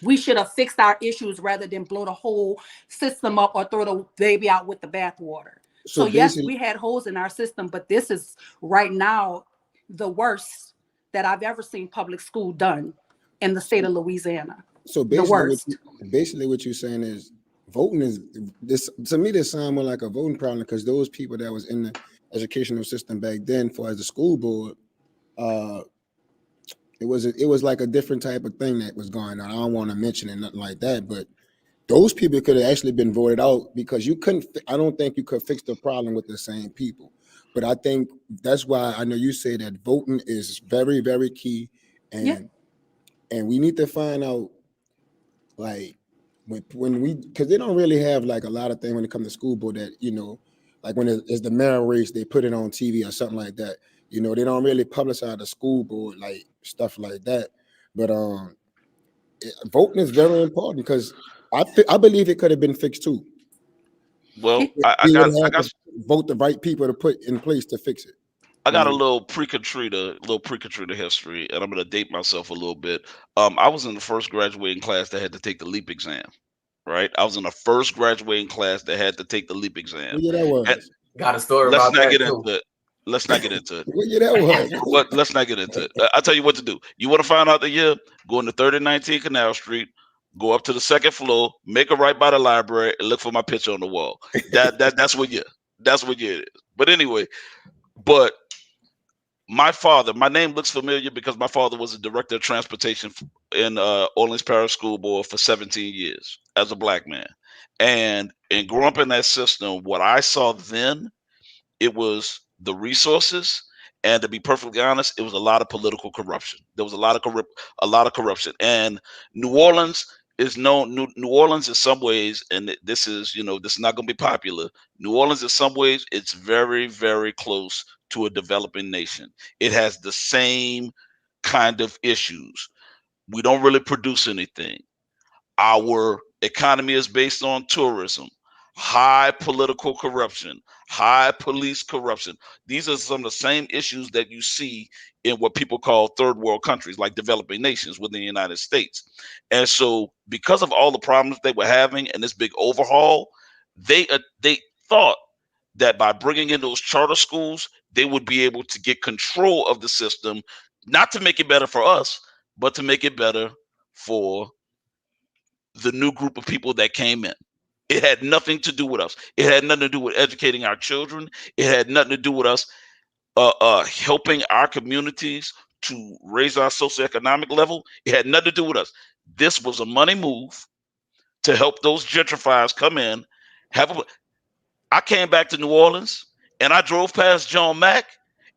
We should have fixed our issues rather than blow the whole system up or throw the baby out with the bathwater. So yes, we had holes in our system, but this is right now the worst that I've ever seen public school done in the state of Louisiana. So basically what you're saying is voting is this, to me, this sounds more like a voting problem, because those people that was in the educational system back then, for as the school board, it was like a different type of thing that was going on. I don't want to mention it, nothing like that, but those people could have actually been voted out, because you couldn't. I don't think you could fix the problem with the same people. But I think that's why I know you say that voting is very, very key, and we need to find out, like, when we, because they don't really have like a lot of things when it comes to school board that, like when it's the mayor race, they put it on TV or something like that. They don't really publicize the school board, like stuff like that. But voting is very important, because I believe it could have been fixed too. Well, I got vote the right people to put in place to fix it. I got a little pre-Katrina history, and I'm going to date myself a little bit. I was in the first graduating class that had to take the LEAP exam, right? I was in the first graduating class that had to take the LEAP exam. Yeah, that was. Got a story about that too. Let's not get into it. Yeah, that was. But let's not get into it. I'll tell you what to do. You want to find out the year? Go into 3019 Canal Street, go up to the second floor, make a right by the library, and look for my picture on the wall. That's what year it is. But anyway, my name looks familiar because my father was a director of transportation in Orleans Parish School Board for 17 years as a black man. And growing up in that system, what I saw then, it was the resources, and to be perfectly honest, it was a lot of political corruption. There was a lot of corruption. And New Orleans is known. New Orleans, in some ways, and this is not going to be popular. New Orleans, in some ways, it's very, very close to a developing nation. It has the same kind of issues. We don't really produce anything. Our economy is based on tourism, high political corruption, high police corruption. These are some of the same issues that you see in what people call third world countries, like developing nations within the United States. And so because of all the problems they were having and this big overhaul, they thought that by bringing in those charter schools, they would be able to get control of the system, not to make it better for us, but to make it better for the new group of people that came in. It had nothing to do with us. It had nothing to do with educating our children. It had nothing to do with us helping our communities to raise our socioeconomic level. It had nothing to do with us. This was a money move to help those gentrifiers come in. I came back to New Orleans and I drove past John Mack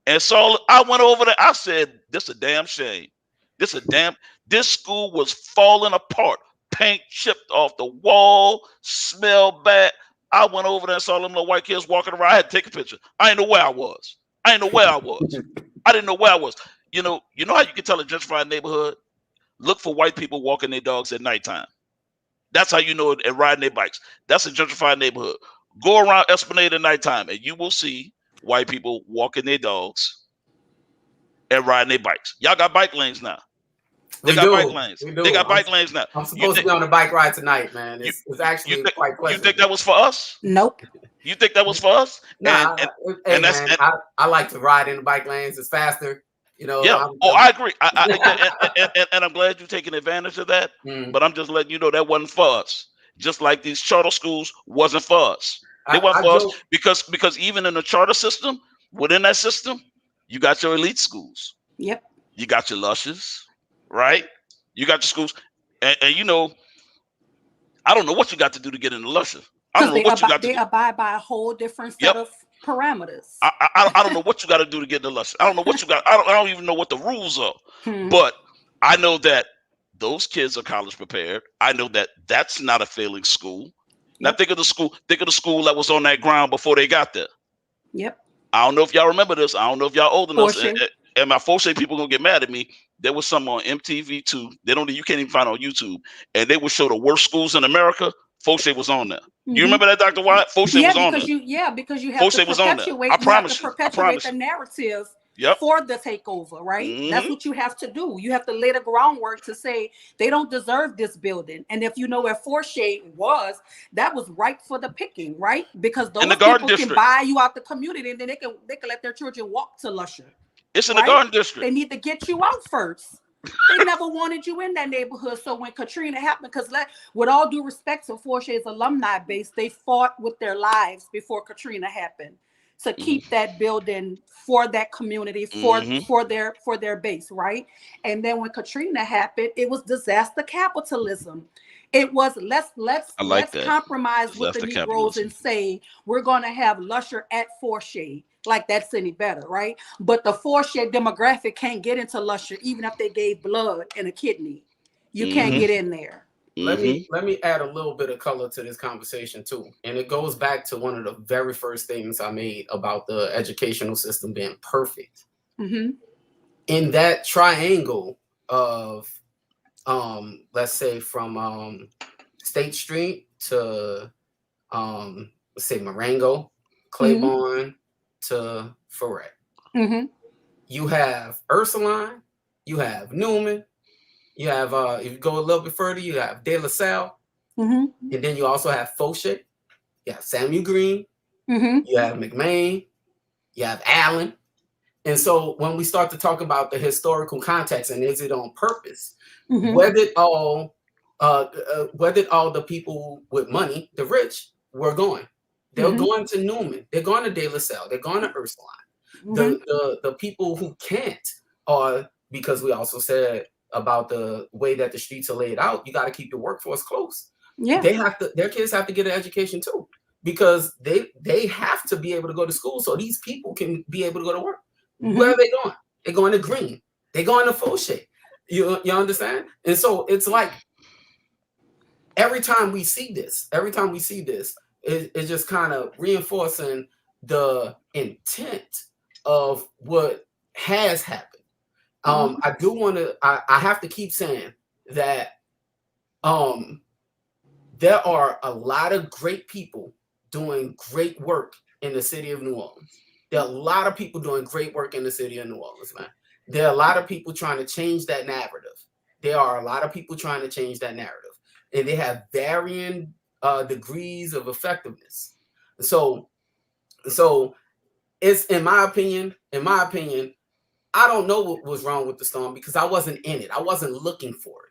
and I went over there. I said, this a damn shame. This school was falling apart. Paint chipped off the wall, smelled bad. I went over there and saw them little white kids walking around. I had to take a picture. I didn't know where I was. I didn't know where I was. You know how you can tell a gentrified neighborhood? Look for white people walking their dogs at nighttime. That's how you know it, and riding their bikes. That's a gentrified neighborhood. Go around Esplanade at nighttime, and you will see white people walking their dogs and riding their bikes. Y'all got bike lanes now. They got bike lanes now. I'm supposed to be on a bike ride tonight, man. It's actually quite pleasant. You think that was for us? Nope. You think that was for us? Nah, I like to ride in the bike lanes. It's faster. Yeah. I agree. And I'm glad you're taking advantage of that. But I'm just letting you know that wasn't for us. Just like these charter schools wasn't for us. They weren't for us because even in the charter system, within that system, you got your elite schools. Yep. You got your lushes, right? You got your schools, and I don't know what you got to do to get in the lusher. I don't know what you got to do. They abide by a whole different set of parameters. I don't know what you got to do to get the lesson. I don't know what you got. I don't even know what the rules are. But I know that those kids are college prepared. I know that that's not a failing school. Now think of the school. Think of the school that was on that ground before they got there. Yep. I don't know if y'all remember this. I don't know if y'all old enough. Forshey. And my Forshey people gonna get mad at me. There was some on MTV2. They don't. You can't even find on YouTube. And they would show the worst schools in America. Forshey was on there. You remember that, Dr. Wyatt? Forshey was on there. Because you have to Forshey was on there. perpetuate. I You have promise to you. I perpetuate promise the you. narrative Yep. for the takeover, right? That's what you have to do. You have to lay the groundwork to say they don't deserve this building. And if you know where Forshey was, that was right for the picking, right? Because those people can buy you out the community, and then they can let their children walk to Lusher. It's in the Garden District. They need to get you out first. They never wanted you in that neighborhood. So when Katrina happened, because with all due respect to Forshey's alumni base, they fought with their lives before Katrina happened to keep that building for that community, for their base, right? And then when Katrina happened, it was disaster capitalism. It was let's compromise with the Negroes and say we're going to have Lusher at Forshey. Like that's any better, right? But the Forshey demographic can't get into Lusher even if they gave blood and a kidney. You can't get in there. Let me add a little bit of color to this conversation too. And it goes back to one of the very first things I made about the educational system being perfect. In that triangle of let's say from State Street to let's say Marengo, Claiborne to Ferret. You have Ursuline, you have Newman, you have if you go a little bit further, you have De La Salle, and then you also have Fauché, you have Samuel Green, you have McMain, you have Allen. And so when we start to talk about the historical context and is it on purpose, where did all the people with money, the rich, were going? They're going to Newman. They're going to De La Salle. They're going to Ursuline. The people who can't are, because we also said about the way that the streets are laid out, you got to keep your workforce close. Yeah, their kids have to get an education too, because they have to be able to go to school so these people can be able to go to work. Where are they going? They're going to Green. They're going to Fauché. You understand? And so it's like every time we see this, it's just kind of reinforcing the intent of what has happened. I do want to. I have to keep saying that there are a lot of great people doing great work in the city of New Orleans. There are a lot of people doing great work in the city of New Orleans, man. There are a lot of people trying to change that narrative. And they have varying degrees of effectiveness. So it's in my opinion, I don't know what was wrong with the storm because I wasn't in it. I wasn't looking for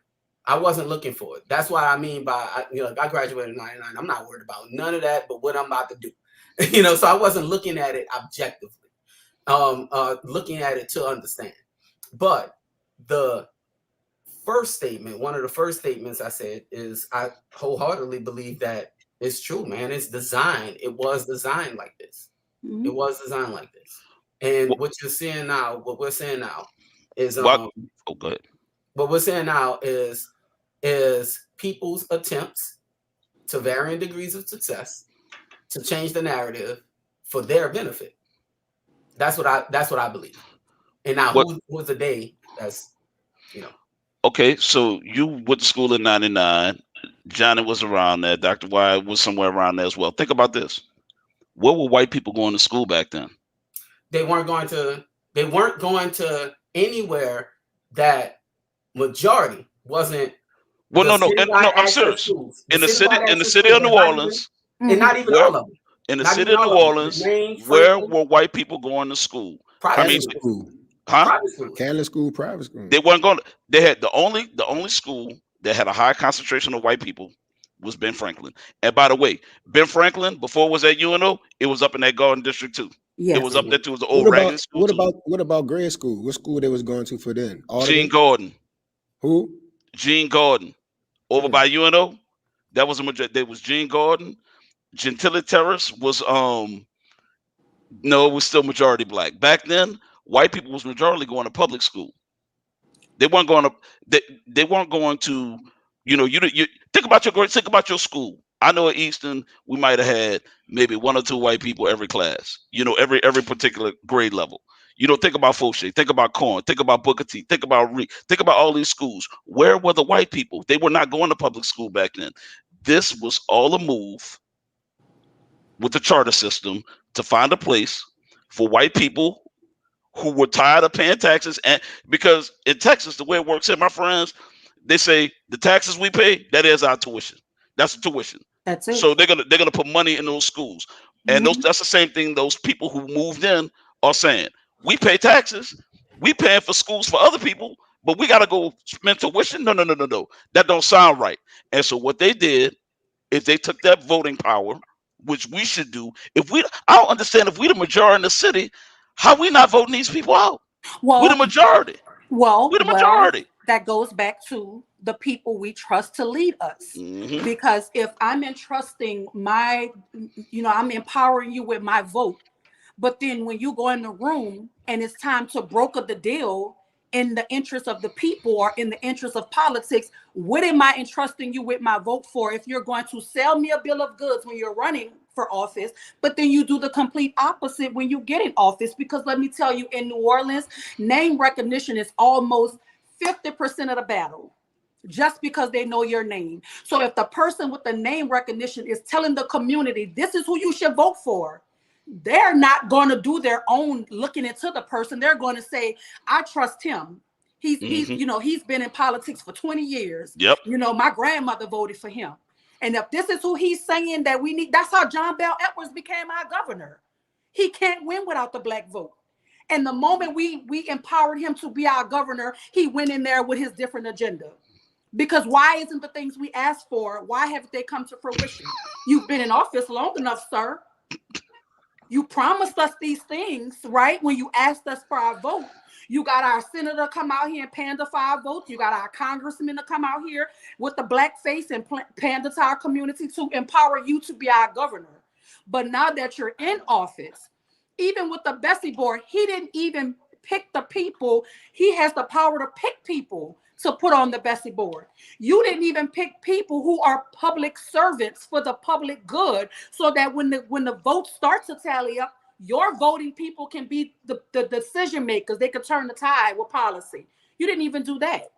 it. That's what I mean by, I graduated in 99. I'm not worried about none of that, but what I'm about to do, so I wasn't looking at it objectively, looking at it to understand. But the first statement, one of the first statements I said is I wholeheartedly believe that it's true, man. It's designed. It was designed like this. It was designed like this. And what we're saying now is go ahead. What we're saying now is people's attempts to varying degrees of success to change the narrative for their benefit. That's what I believe. And now who's the day that's Okay, so you went to school in 99. Johnny was around there. Dr. Wyatt was somewhere around there as well. Think about this. Where were white people going to school back then? They weren't going to anywhere that majority wasn't. Well, no, I'm serious. In the city of New Orleans, and not even all of them. In the city of New Orleans, where were white people going to school? Private school. Catholic school, private school. They weren't going. They had the only school that had a high concentration of white people was Ben Franklin. And by the way, Ben Franklin before it was at UNO, it was up in that Garden District too. Yes. It was up there too. It was the old Ragged school. What about grade school? What school they was going to for then? Gene Gordon. Who? Gene Gordon. Over by UNO. That was a majority. There was Gene Gordon. Gentilly Terrace was No, it was still majority black. Back then, white people was majority going to public school. They weren't going to. They weren't going to. You think about your school. I know at Easton we might have had maybe one or two white people every class. Every particular grade level. Think about Fauché, think about Corn, think about Booker T, think about Reed, think about all these schools. Where were the white people? They were not going to public school back then. This was all a move with the charter system to find a place for white people who were tired of paying taxes. And because in Texas, the way it works here, my friends, they say the taxes we pay, that is our tuition. That's the tuition. That's it. So they're gonna put money in those schools. And Mhm. that's the same thing those people who moved in are saying. We pay taxes, we paying for schools for other people, but we gotta go spend tuition. No, no, no, no, no. That don't sound right. And so what they did is they took that voting power, which we should do. I don't understand if we the majority in the city, how we not voting these people out? We the Well, majority. We the well, majority. that goes back to the people we trust to lead us. Hmm. Because if I'm entrusting I'm empowering you with my vote, but then when you go in the room and it's time to broker the deal in the interest of the people or in the interest of politics, what am I entrusting you with my vote for if you're going to sell me a bill of goods when you're running for office, but then you do the complete opposite when you get in office? Because let me tell you, in New Orleans, name recognition is almost 50% of the battle, just because they know your name. So if the person with the name recognition is telling the community, this is who you should vote for, they're not going to do their own looking into the person. They're going to say, I trust him. Hmm. He's been in politics for 20 years. Yep. My grandmother voted for him. And if this is who he's saying that we need, that's how John Bell Edwards became our governor. He can't win without the black vote. And the moment we empowered him to be our governor, he went in there with his different agenda. Because why isn't the things we asked for, why haven't they come to fruition? You've been in office long enough, sir. You promised us these things, right? When you asked us for our vote. You got our senator come out here and pander for our votes. You got our congressman to come out here with the black face and pander to our community to empower you to be our governor. But now that you're in office, even with the Bessie board, he didn't even pick the people. He has the power to pick people to put on the Bessie board. You didn't even pick people who are public servants for the public good, so that when the votes start to tally up, your voting people can be the decision makers. They could turn the tide with policy. You didn't even do that.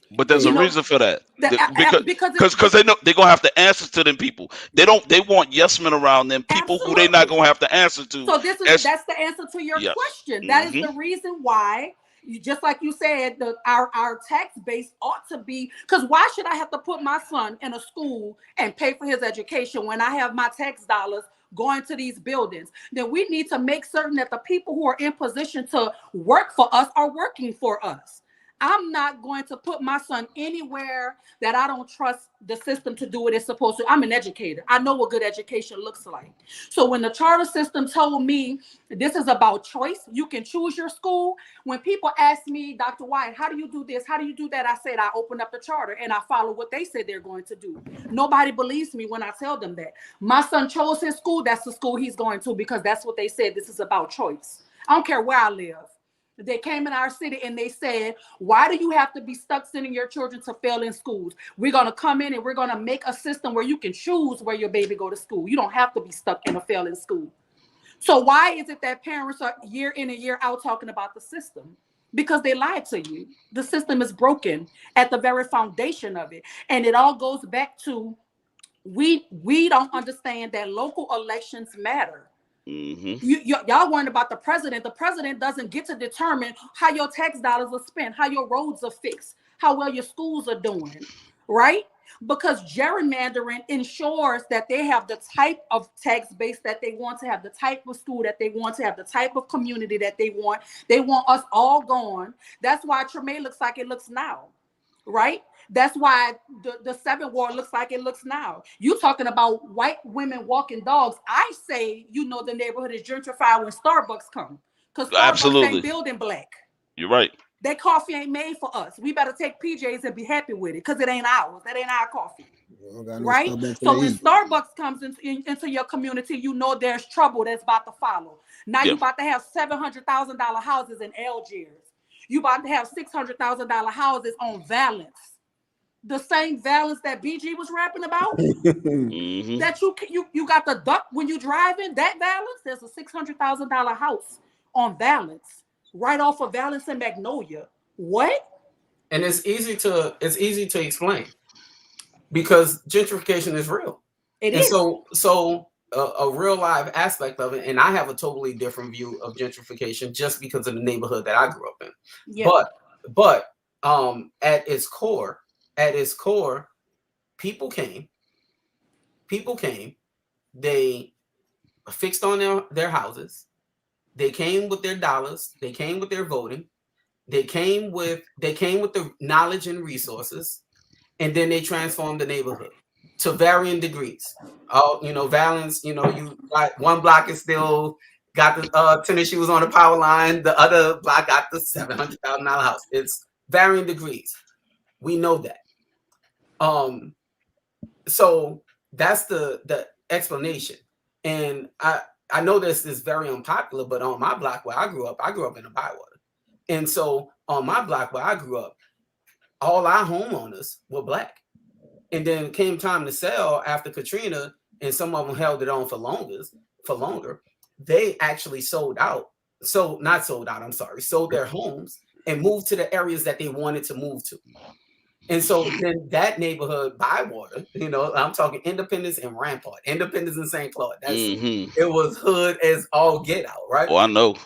But there's a You know, reason for that. the, Because because because they know they're gonna have to answer to them people. They want yes men around them, people who they not absolutely. gonna have to answer to. So As that's the answer to your yes. question. That is Hmm. the reason why, just like you said, our tax base ought to be, because why should I have to put my son in a school and pay for his education when I have my tax dollars going to these buildings? Then we need to make certain that the people who are in position to work for us are working for us. I'm not going to put my son anywhere that I don't trust the system to do what it's supposed to. I'm an educator. I know what good education looks like. So when the charter system told me this is about choice, you can choose your school. When people ask me, Dr. White, how do you do this? How do you do that? I said, I open up the charter and I follow what they said they're going to do. Nobody believes me when I tell them that. My son chose his school. That's the school he's going to, because that's what they said. This is about choice. I don't care where I live. They came in our city and they said, why do you have to be stuck sending your children to fail in schools? We're going to come in and we're going to make a system where you can choose where your baby go to school. You don't have to be stuck in a failing school. So why is it that parents are year in and year out talking about the system? Because they lied to you. The system is broken at the very foundation of it. And it all goes back to, we don't understand that local elections matter. Hmm. Y'all worrying about the president. The president doesn't get to determine how your tax dollars are spent, how your roads are fixed, how well your schools are doing, right? Because gerrymandering ensures that they have the type of tax base that they want to have, the type of school that they want to have, the type of community that they want. They want us all gone. That's why Treme looks like it looks now, right? That's why the Seventh Ward looks like it looks now. You talking about white women walking dogs. I say, the neighborhood is gentrified when Starbucks come. Because Starbucks ain't Absolutely. building black. You're right. That coffee ain't made for us. We better take PJs and be happy with it, because it ain't ours. That ain't our coffee. We got no right? Starbucks in So the when East. Starbucks comes into your community, you know there's trouble that's about to follow. Now Yeah. you about to have $700,000 houses in Algiers. You about to have $600,000 houses on Valence. The same Valence that BG was rapping about. Mm-hmm. That you got the duck when you driving that Valence. There's a $600,000 house on Valence, right off of Valence and Magnolia. What? And it's easy to explain because gentrification is real. It And is. so a real live aspect of it, and I have a totally different view of gentrification just because of the neighborhood that I grew up in. Yeah. But at its core, people came, they fixed on their houses, they came with their dollars, they came with their voting, they came with the knowledge and resources, and then they transformed the neighborhood to varying degrees. Valence, you got one block is still got the tennis shoes on the power line. The other block got the $700,000 house. It's varying degrees. We know that. So that's the explanation. And I know this is very unpopular, but on my block where I grew up in a Bywater. And so on my block where I grew up, all our homeowners were Black. And then came time to sell after Katrina, and some of them held it on for longer. They actually sold their homes and moved to the areas that they wanted to move to. And so then that neighborhood, Bywater, I'm talking Independence and Rampart, Independence and St. Claude. It was hood as all get out, right? Oh, I know.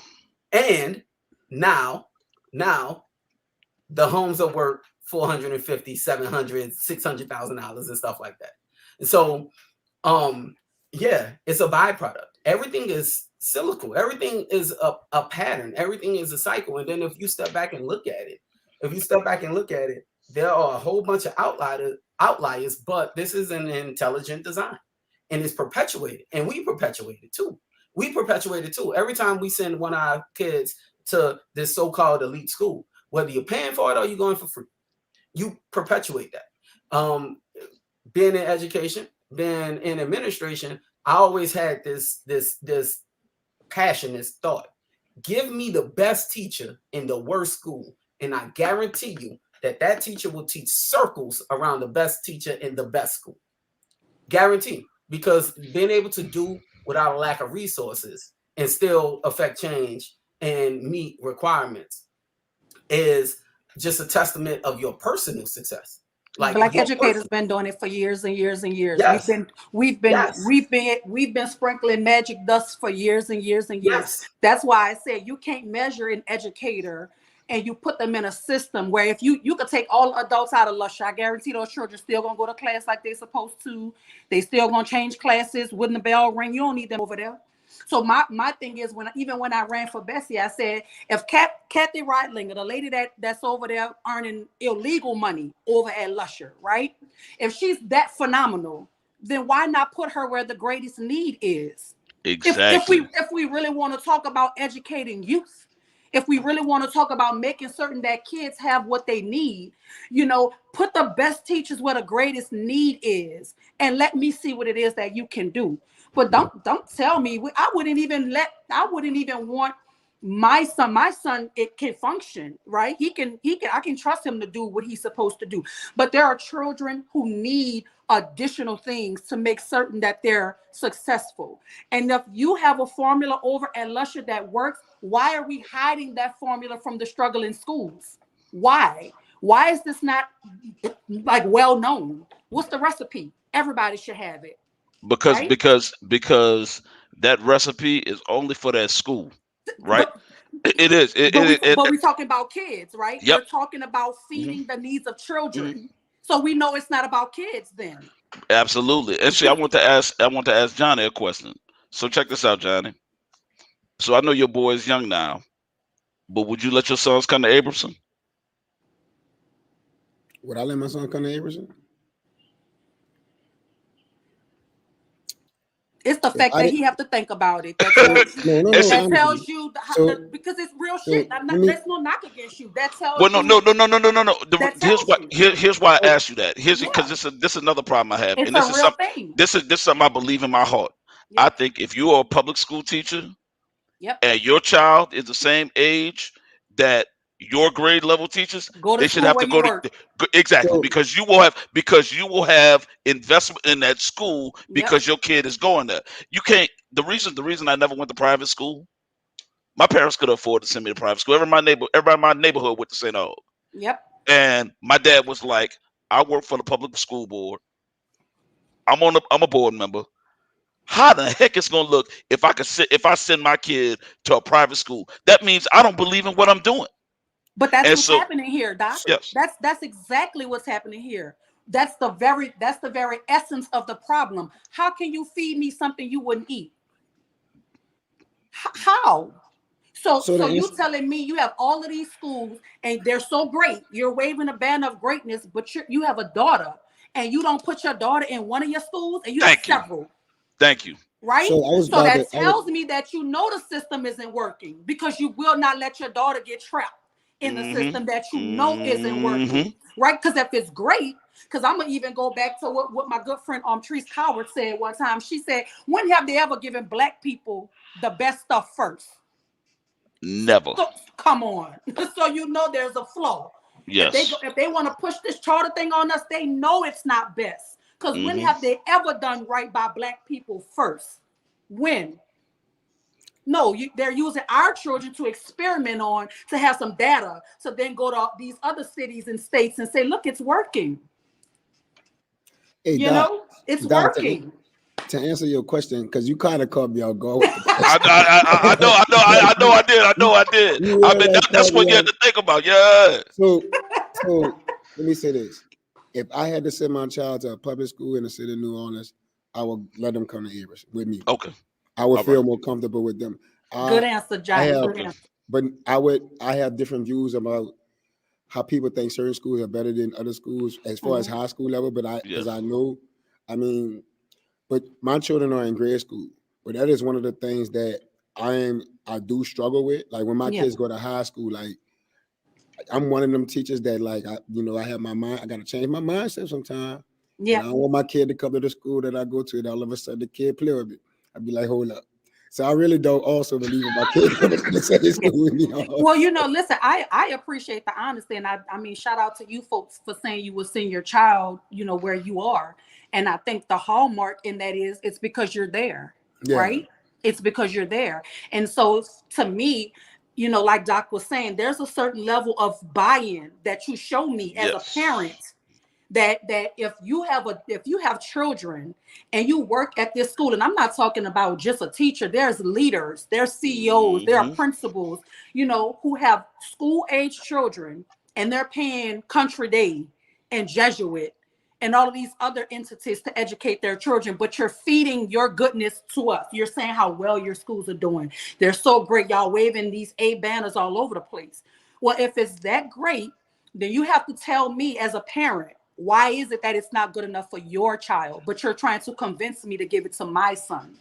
And now the homes are worth $450, $700, $600,000 and stuff like that. And so, it's a byproduct. Everything is cyclical. Everything is a pattern. Everything is a cycle. And then if you step back and look at it, there are a whole bunch of outliers, but this is an intelligent design, and it's perpetuated. And we perpetuate it too. Every time we send one of our kids to this so-called elite school, whether you're paying for it or you're going for free, you perpetuate that. Being in education, being in administration, I always had this passion, this thought: give me the best teacher in the worst school, and I guarantee you that teacher will teach circles around the best teacher in the best school. Guarantee, because being able to do without a lack of resources and still affect change and meet requirements is just a testament of your personal success. Like Black educators been doing it for years and years and years. Yes. We've been sprinkling magic dust for years and years and years. Yes. That's why I said you can't measure an educator and you put them in a system where if you could take all adults out of Lusher, I guarantee those children still gonna go to class like they're supposed to. They still gonna change classes when the bell ring. You don't need them over there. So my thing is, when I ran for Bessie, I said, if Kathy Reitlinger, the lady that's over there earning illegal money over at Lusher, right? If she's that phenomenal, then why not put her where the greatest need is? Exactly. If we really want to talk about educating youth, if we really want to talk about making certain that kids have what they need, put the best teachers where the greatest need is, and let me see what it is that you can do. But don't tell me. I wouldn't even want my son. It can function, right? I can trust him to do what he's supposed to do. But there are children who need additional things to make certain that they're successful. And if you have a formula over at Lusher that works, why are we hiding that formula from the struggling schools? Why is this not like well known? What's the recipe? Everybody should have it. Because Right? because that recipe is only for that school, right? It is. But we're talking about kids, right? Yep. We're talking about feeding the needs of children. So we know it's not about kids then. Absolutely. Actually, I want to ask Johnny a question. So check this out, Johnny. So I know your boy is young now, but would you let your sons come to Abramson? Would I let my son come to Abramson? It's the If fact I that didn't, he have to think about it. That so tells no, you. no, no, It's I That understand. tells you So because it's real so shit. I'm let not. me. That's no knock against you. That well, tells no, you. no, no, no, no, no, no, no. That Here's tells what you. here's why I Oh, asked you that. Here's because Yeah, this is another problem I have, it's and a real thing. this is something I believe in my heart. I Yep. think if you are a public school teacher Yep. and your child is the same age that your grade level teachers, Go to they should school have where to you go to work. exactly so because you will have investment in that school Yep. because your kid is going there. You can't. The reason I never went to private school, my parents could afford to send me to private school. Everybody in my neighborhood went to St. Aug. Yep. And my dad was like, I work for the public school board. I'm a board member. How the heck it's gonna look if I send my kid to a private school? That means I don't believe in what I'm doing. But that's And what's so happening here, Doc. yes. That's exactly what's happening here. That's the very essence of the problem. How can you feed me something you wouldn't eat? How? So so the so you answer. telling me you have all of these schools and they're so great. You're waving a banner of greatness, but you have a daughter and you don't put your daughter in one of your schools and you have Thank you. several, Thank you. right? So I was So about to. that tells me that you know the system isn't working because you will not let your daughter get trapped in the Mm-hmm. system that you know isn't Mm-hmm. working, right? Because if it's great, because I'm gonna even go back to what my good friend Treese Coward said one time. She said, "When have they ever given black people the best stuff first?" Never. So come on. So you know there's a flaw. Yes. If they want to push this charter thing on us, they know it's not best. Because when Mm-hmm. have they ever done right by black people first? When? No, they're using our children to experiment on to have some data to then go to these other cities and states and say, look, it's working. Hey You Doc, know, it's Doc, working. to answer your question, because you kind of caught me off guard with the I, question. I know, I did. I know I did. You I real mean, like that's caught me what you have off. to think about. Yeah. So, so let me say this: if I had to send my child to a public school in the city of New Orleans, I would let them come to Eris with me. Okay. I would All right. feel more comfortable with them. Good I answer, I Johnny. have, Good Okay. answer. but I have different views about how people think certain schools are better than other schools as far as Mhm. high school level. But because Yes. I know, I mean, but my children are in grade school. But that is one of the things that I do struggle with. Like when my Yeah. kids go to high school, like I'm one of them teachers that like I have my mind. I got to change my mindset sometimes, and Yeah. I don't want my kid to come to the school that I go to, and all of a sudden the kid play with me. I'd be like, hold up. So I really don't also believe in my kid coming to the same Yeah. school with me. Well, listen, I appreciate the honesty, and I mean, shout out to you folks for saying you will send your child, where you are, and I think the hallmark in that is it's because you're there, Yeah, right? It's because you're there, and so to me, like Doc was saying, there's a certain level of buy-in that you show me as a Yes. parent that if you have children and you work at this school, and I'm not talking about just a teacher, there's leaders, there's CEOs, there are Mm-hmm. principals, who have school age children, and they're paying Country Day and Jesuit and all of these other entities to educate their children, but you're feeding your goodness to us. You're saying how well your schools are doing. They're so great. Y'all waving these A banners all over the place. Well, if it's that great, then you have to tell me as a parent, why is it that it's not good enough for your child, but you're trying to convince me to give it to my son,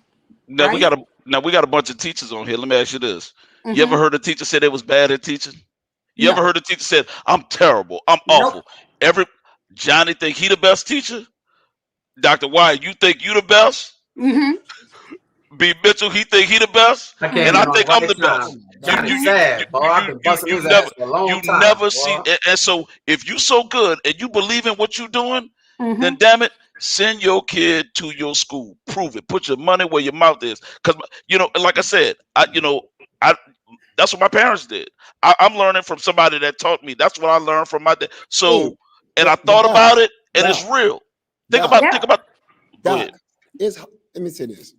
Now we right? got a bunch of teachers on here. Let me ask you this: you ever Mm-hmm. heard a teacher say they was bad at teaching? You ever No. heard a teacher said, "I'm terrible, I'm Nope. awful"? Every Johnny think he the best teacher. Dr. Wyatt, you think you the best? Mm-hmm. B. Mitchell, he think he the best, I and came I in Mm-hmm. on the think I'm right the best. time. You Johnny you Mm-hmm. you you sad, boy. I've you been you, busting you his never ass for a long you time, never see boy. and so if you so good and you believe in what you're doing, then Mm-hmm. damn it, send your kid to your school. Prove it. Put your money where your mouth is. Because like I said, I that's what my parents did. I'm learning from somebody that taught me. That's what I learned from my dad. hey, So, and I but thought Doc, about it, and it's Doc, real. Think Doc, about Yeah. think about. Go ahead. Doc, it's let me say this.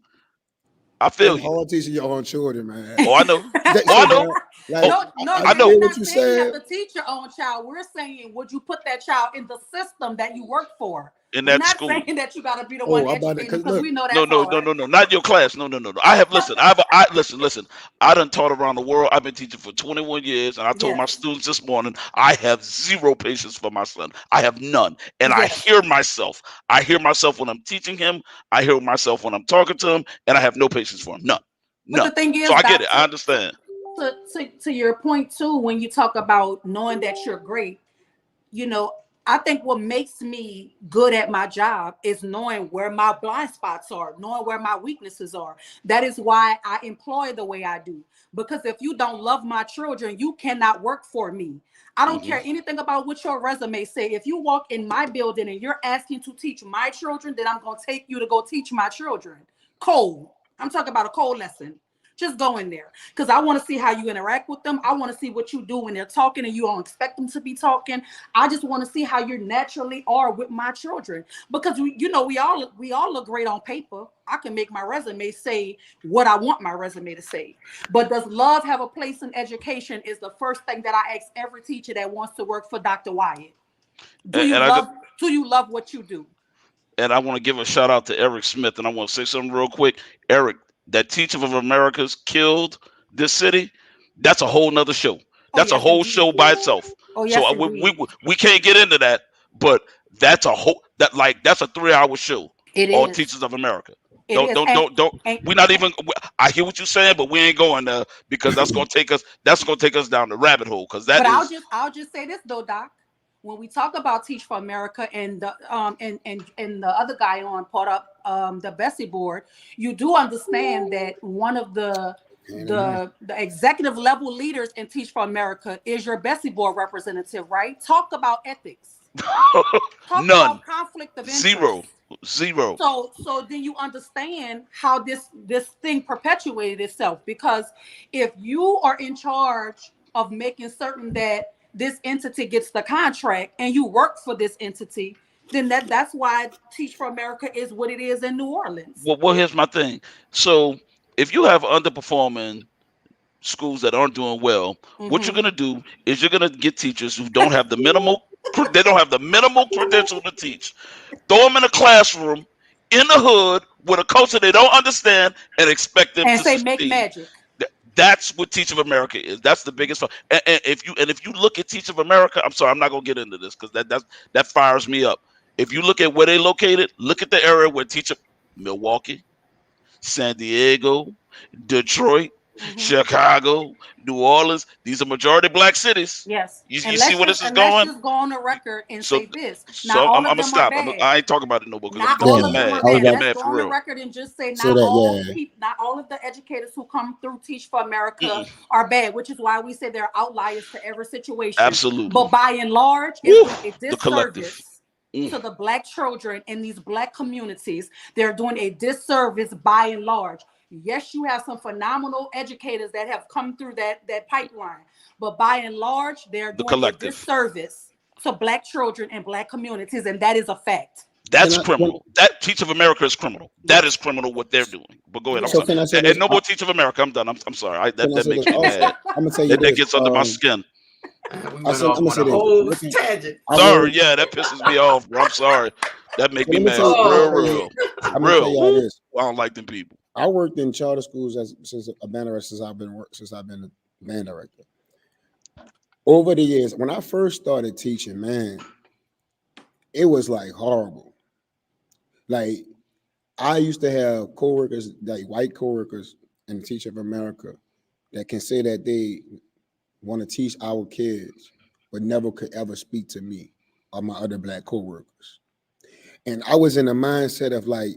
I feel It's you. hard teaching your own children, man. Oh, I know. Oh, So I know. Doc, Oh, like No, I I we're know. feel what not you saying you have said. to teach your own child. We're saying, would you put that child in the system that you work for? in We're that not school. saying that you got to be the one I'm about to, educating them, cause because look, we know No, that's no, no, hard. no, no, not your class. No, no, no, no. Listen. I done taught around the world. I've been teaching for 21 years, and I told my Yes, students this morning, I have zero patience for my son. I have none, and I yes. hear myself. I hear myself when I'm teaching him. I hear myself when I'm talking to him, and I have no patience for him. None, But the none. thing So is, I get Doc, it. I understand. to your point too, when you talk about knowing that you're great, you know, I think what makes me good at my job is knowing where my blind spots are, knowing where my weaknesses are. That is why I employ the way I do. Because if you don't love my children, you cannot work for me. I don't Hmm. care anything about what your resume say. If you walk in my building and you're asking to teach my children, then I'm going to take you to go teach my children. Cold. I'm talking about a cold lesson. Just go in there because I want to see how you interact with them. I want to see what you do when they're talking and you don't expect them to be talking. I just want to see how you naturally are with my children because we all look great on paper. I can make my resume say what I want my resume to say. But does love have a place in education is the first thing that I ask every teacher that wants to work for Dr. Wyatt. Do And, you and I just love do you love what you do? and I want to give a shout out to Eric Smith, and I want to say something real quick. Eric, that Teacher of America's killed this city. That's a whole nother show. Oh That's a yes, whole indeed. show by itself. Oh So yes, we indeed. we can't get into that, but that's a 3 hour show It on is. Teachers of America. It Don't is. don't And, don't don't. and We're not even. I hear what you're saying, but we ain't going there because that's gonna take us. That's gonna take us down the rabbit hole because that But I'll is. just I'll just say this though, Doc. When we talk about Teach for America and the and the other guy on put up the Bessie board, you do understand that one of the hand in hand. the executive level leaders in Teach for America is your Bessie board representative, right? Talk about ethics. Talk None. about conflict of Zero. interest. Zero. So then you understand how this thing perpetuated itself because if you are in charge of making certain that this entity gets the contract and you work for this entity, then that's why Teach for America is what it is in New Orleans. Well, here's my thing. So if you have underperforming schools that aren't doing well, what you're Mm-hmm. gonna do is you're gonna get teachers who don't have the minimal. They don't have the minimal credential to teach. Throw them in a classroom in the hood with a culture they don't understand and expect them And to say make succeed. magic. That's what Teach of America is. That's the biggest. And if you look at Teach of America, I'm sorry, I'm not gonna get into this because that fires me up. If you look at where they located, look at the area where Teach of Milwaukee, San Diego, Detroit, Mm-hmm. Chicago, New Orleans. These are majority black cities. Yes. You And see let's where just this is and let's going? just go on the record and So say this. Not so all I'm of gonna them are stop. bad. I ain't talking about it no more because I'm Not gonna all get of them Yeah, are mad. I I'm was gonna bad. get about Let's mad go for on the real. record and just say to say not that. all Yeah, people, not all of the educators who come through Teach for America Mm-mm. are bad, which is why we say they're outliers to every situation. But Absolutely. by and large, it's Woo! doing a The collective. disservice Mm. to the black children in these black communities. They're doing a disservice by and large. Yes, you have some phenomenal educators that have come through that pipeline, but by and large, they're The doing a collective. disservice to black children and black communities, and that is a fact. That's can I? criminal. That Teach of America is criminal. That is Yes, criminal what they're doing. But go ahead. I'm yes. So sorry. can I say And this? no more Teach of America. I'm done. I'm sorry. Can I That say makes this me also? mad. I'm gonna tell you That this. gets under my skin. We I went said, off I'm gonna on say a this. whole Looking, tangent. I Sorry. work. Yeah, that pisses me off, bro. I'm sorry. That make So me let me tell mad. you. Real, real, I'm gonna tell real. y'all Woo. this. I don't like them people. I worked in charter schools since a band director since I've been a band director. Over the years, when I first started teaching, man, it was like horrible. Like I used to have coworkers, like white coworkers in the Teach of America, that can say that they want to teach our kids, but never could ever speak to me or my other black coworkers. And I was in a mindset of like,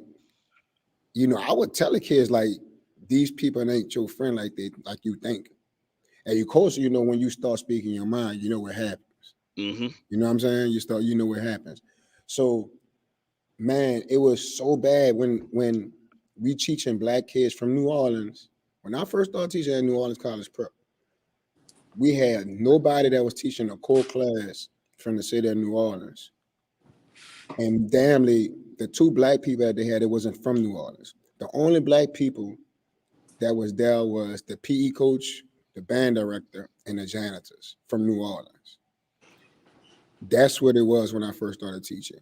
I would tell the kids like, these people ain't your friend like you think. And you closer, when you start speaking your mind, you know what happens. Hmm. You know what I'm saying? You know what happens. So, man, it was so bad when we teaching black kids from New Orleans. When I first started teaching at New Orleans College Prep, we had nobody that was teaching a core class from the city of New Orleans. And damnly, the two black people that they had, it wasn't from New Orleans. The only black people that was there was the PE coach, the band director, and the janitors from New Orleans. That's what it was when I first started teaching.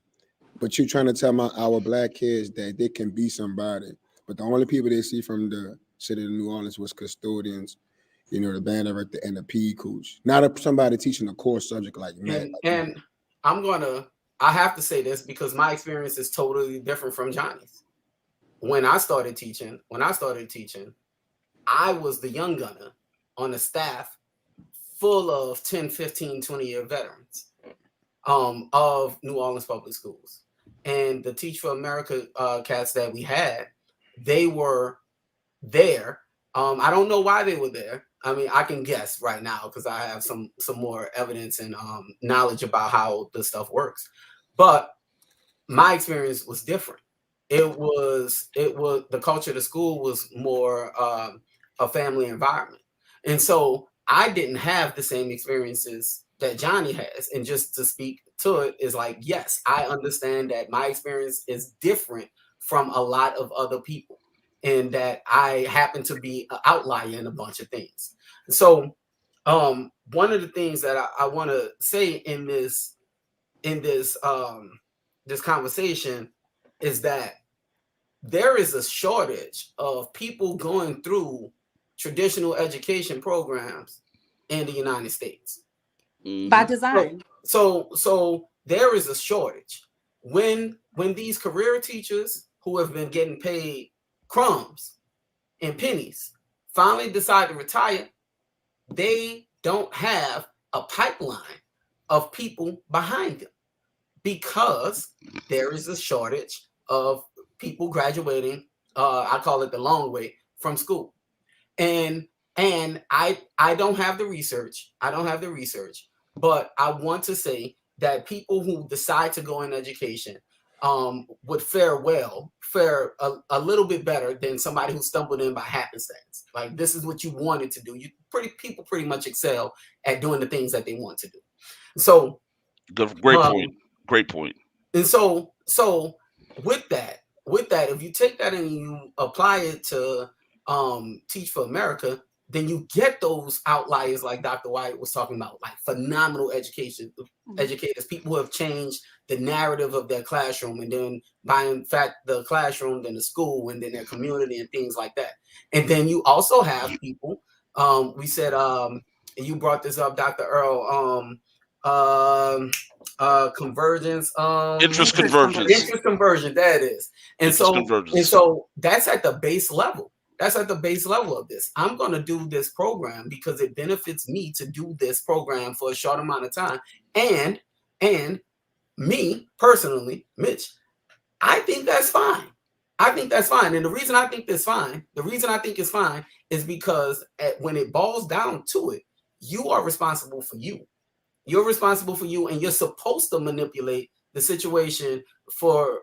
But you're trying to tell our black kids that they can be somebody. But the only people they see from the city of New Orleans was custodians, the band director and the PE coach. Not somebody teaching a core subject like math. And I have to say this because my experience is totally different from Johnny's. When I started teaching, I was the young gunner on a staff full of 10, 15, 20-year veterans of New Orleans public schools. And the Teach for America cats that we had, they were there. I don't know why they were there. I mean, I can guess right now because I have some more evidence and knowledge about how this stuff works. But my experience was different. It was the culture of the school was more a family environment. And so I didn't have the same experiences that Johnny has. And just to speak to it is like, yes, I understand that my experience is different from a lot of other people and that I happen to be an outlier in a bunch of things. So one of the things that I want to say in this conversation is that there is a shortage of people going through traditional education programs in the United States. By design. So there is a shortage. When these career teachers who have been getting paid crumbs and pennies finally decide to retire, they don't have a pipeline of people behind them because there is a shortage of people graduating. I call it the long way from school. And I don't have the research. But I want to say that people who decide to go in education would fare a little bit better than somebody who stumbled in by happenstance. Like this is what you wanted to do. People pretty much excel at doing the things that they want to do. So Great point. And so with that, if you take that and you apply it to Teach for America, then you get those outliers like Dr. White was talking about, like phenomenal educators, people who have changed the narrative of their classroom, and then by in fact the classroom, then the school, and then their community and things like that. And then you also have people, we said, and you brought this up, Dr. Earl, convergence, interest conversion, that is. And so that's at the base level. That's at the base level of this. I'm going to do this program because it benefits me to do this program for a short amount of time. And me personally, Mitch, I think that's fine. And the reason I think it's fine is because when it boils down to it, you are responsible for you. You're responsible for you, and you're supposed to manipulate the situation for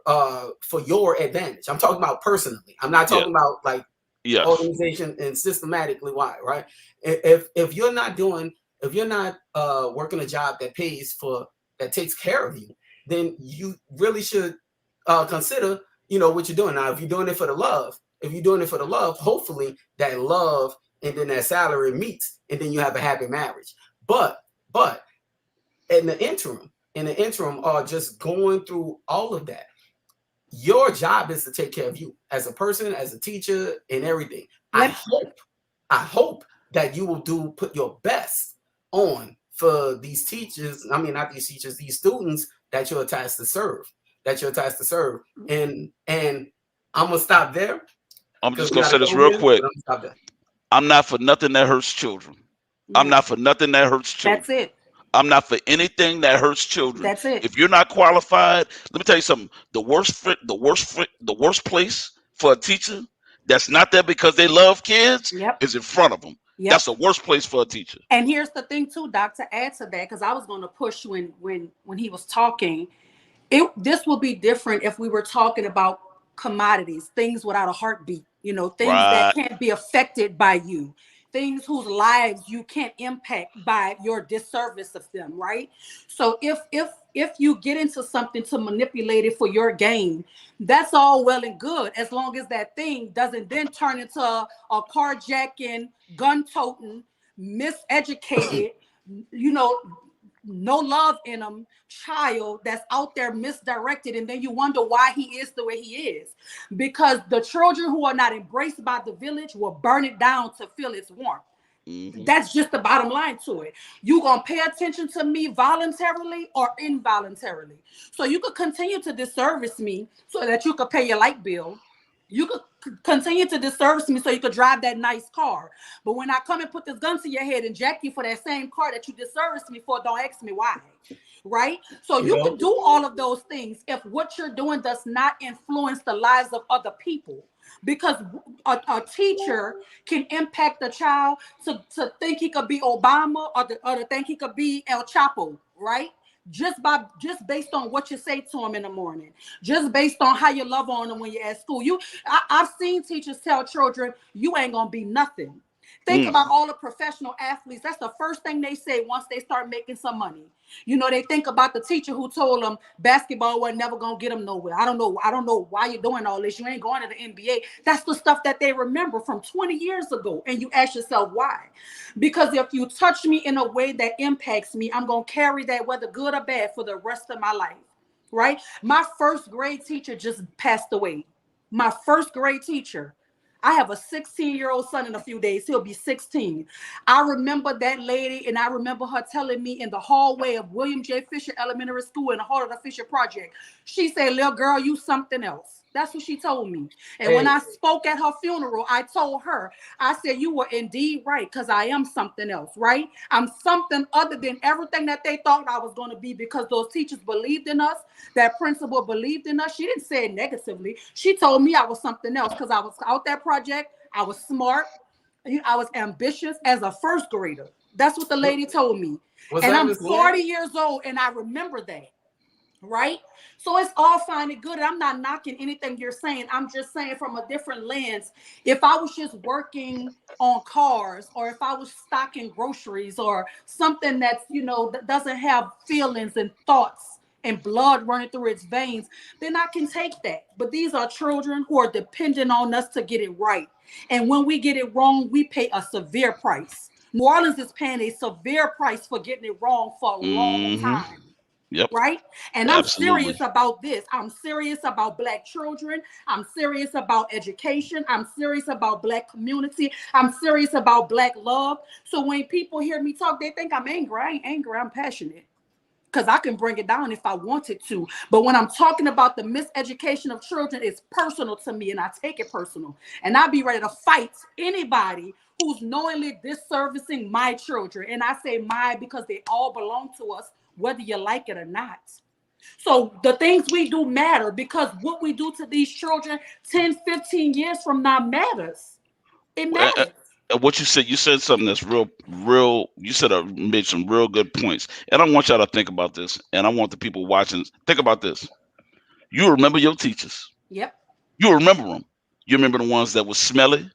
your advantage. I'm talking about personally. I'm not talking about like organization and systematically why, right? If you're not working a job that takes care of you, then you really should consider, what you're doing. Now, if you're doing it for the love, hopefully that love and then that salary meets, and then you have a happy marriage. But in the interim, or just going through all of that, your job is to take care of you as a person, as a teacher, and everything. I hope that you will put your best on for these teachers. I mean, not these teachers, these students that you're attached to serve. And I'm gonna stop there. I'm just gonna say this real quick. I'm not for nothing that hurts children. Yeah. I'm not for nothing that hurts children. That's it. I'm not for anything that hurts children. That's it. If you're not qualified, let me tell you something. The worst place for a teacher that's not there because they love kids is in front of them. Yep. That's the worst place for a teacher. And here's the thing too, Doc, to add to that, because I was going to push when he was talking. This will be different if we were talking about commodities, things without a heartbeat, things that can't be affected by you. Things whose lives you can't impact by your disservice of them, right? So if you get into something to manipulate it for your gain, that's all well and good, as long as that thing doesn't then turn into a carjacking, gun-toting, miseducated, no love in them child that's out there misdirected, and then you wonder why he is the way he is, because the children who are not embraced by the village will burn it down to feel its warmth. That's just the bottom line to it. You gonna pay attention to me voluntarily or involuntarily. So you could continue to disservice me so that you could pay your light bill. You could continue to disservice me so you could drive that nice car. But when I come and put this gun to your head and jack you for that same car that you disservice me for, don't ask me why. Right? So you could do all of those things if what you're doing does not influence the lives of other people. Because a teacher can impact the child to think he could be Obama or to think he could be El Chapo, right? Just based on what you say to him in the morning, just based on how you love on them when you're at school. I've seen teachers tell children, you ain't gonna be nothing. Think about all the professional athletes. That's the first thing they say once they start making some money. You know, they think about the teacher who told them basketball was never going to get them nowhere. I don't know why you're doing all this. You ain't going to the NBA. That's the stuff that they remember from 20 years ago. And you ask yourself why? Because if you touch me in a way that impacts me, I'm going to carry that, whether good or bad, for the rest of my life. Right? My first grade teacher just passed away. My first grade teacher. I have a 16-year-old son in a few days. He'll be 16. I remember that lady, and I remember her telling me in the hallway of William J. Fisher Elementary School in the heart of the Fisher Project. She said, little girl, you something else. That's what she told me. And when I spoke at her funeral, I told her, I said, you were indeed right, because I am something else, right? I'm something other than everything that they thought I was going to be, because those teachers believed in us. That principal believed in us. She didn't say it negatively. She told me I was something else because I was out that project. I was smart. I was ambitious as a first grader. That's what the lady told me. And I'm 40 years old, and I remember that. Right? So it's all fine and good. I'm not knocking anything you're saying. I'm just saying from a different lens. If I was just working on cars, or if I was stocking groceries, or something that's, that doesn't have feelings and thoughts and blood running through its veins, then I can take that. But these are children who are dependent on us to get it right. And when we get it wrong, we pay a severe price. New Orleans is paying a severe price for getting it wrong for a long time. Yep. Right? And I'm serious about this. I'm serious about Black children. I'm serious about education. I'm serious about Black community. I'm serious about Black love. So when people hear me talk, they think I'm angry. I ain't angry. I'm passionate. Because I can bring it down if I wanted to. But when I'm talking about the miseducation of children, it's personal to me, and I take it personal. And I'll be ready to fight anybody who's knowingly disservicing my children. And I say my because they all belong to us, whether you like it or not. So the things we do matter, because what we do to these children 10, 15 years from now matters. It matters. What you said something that's real. You made some real good points. And I want y'all to think about this. And I want the people watching, think about this. You remember your teachers. Yep. You remember them. You remember the ones that were smelly.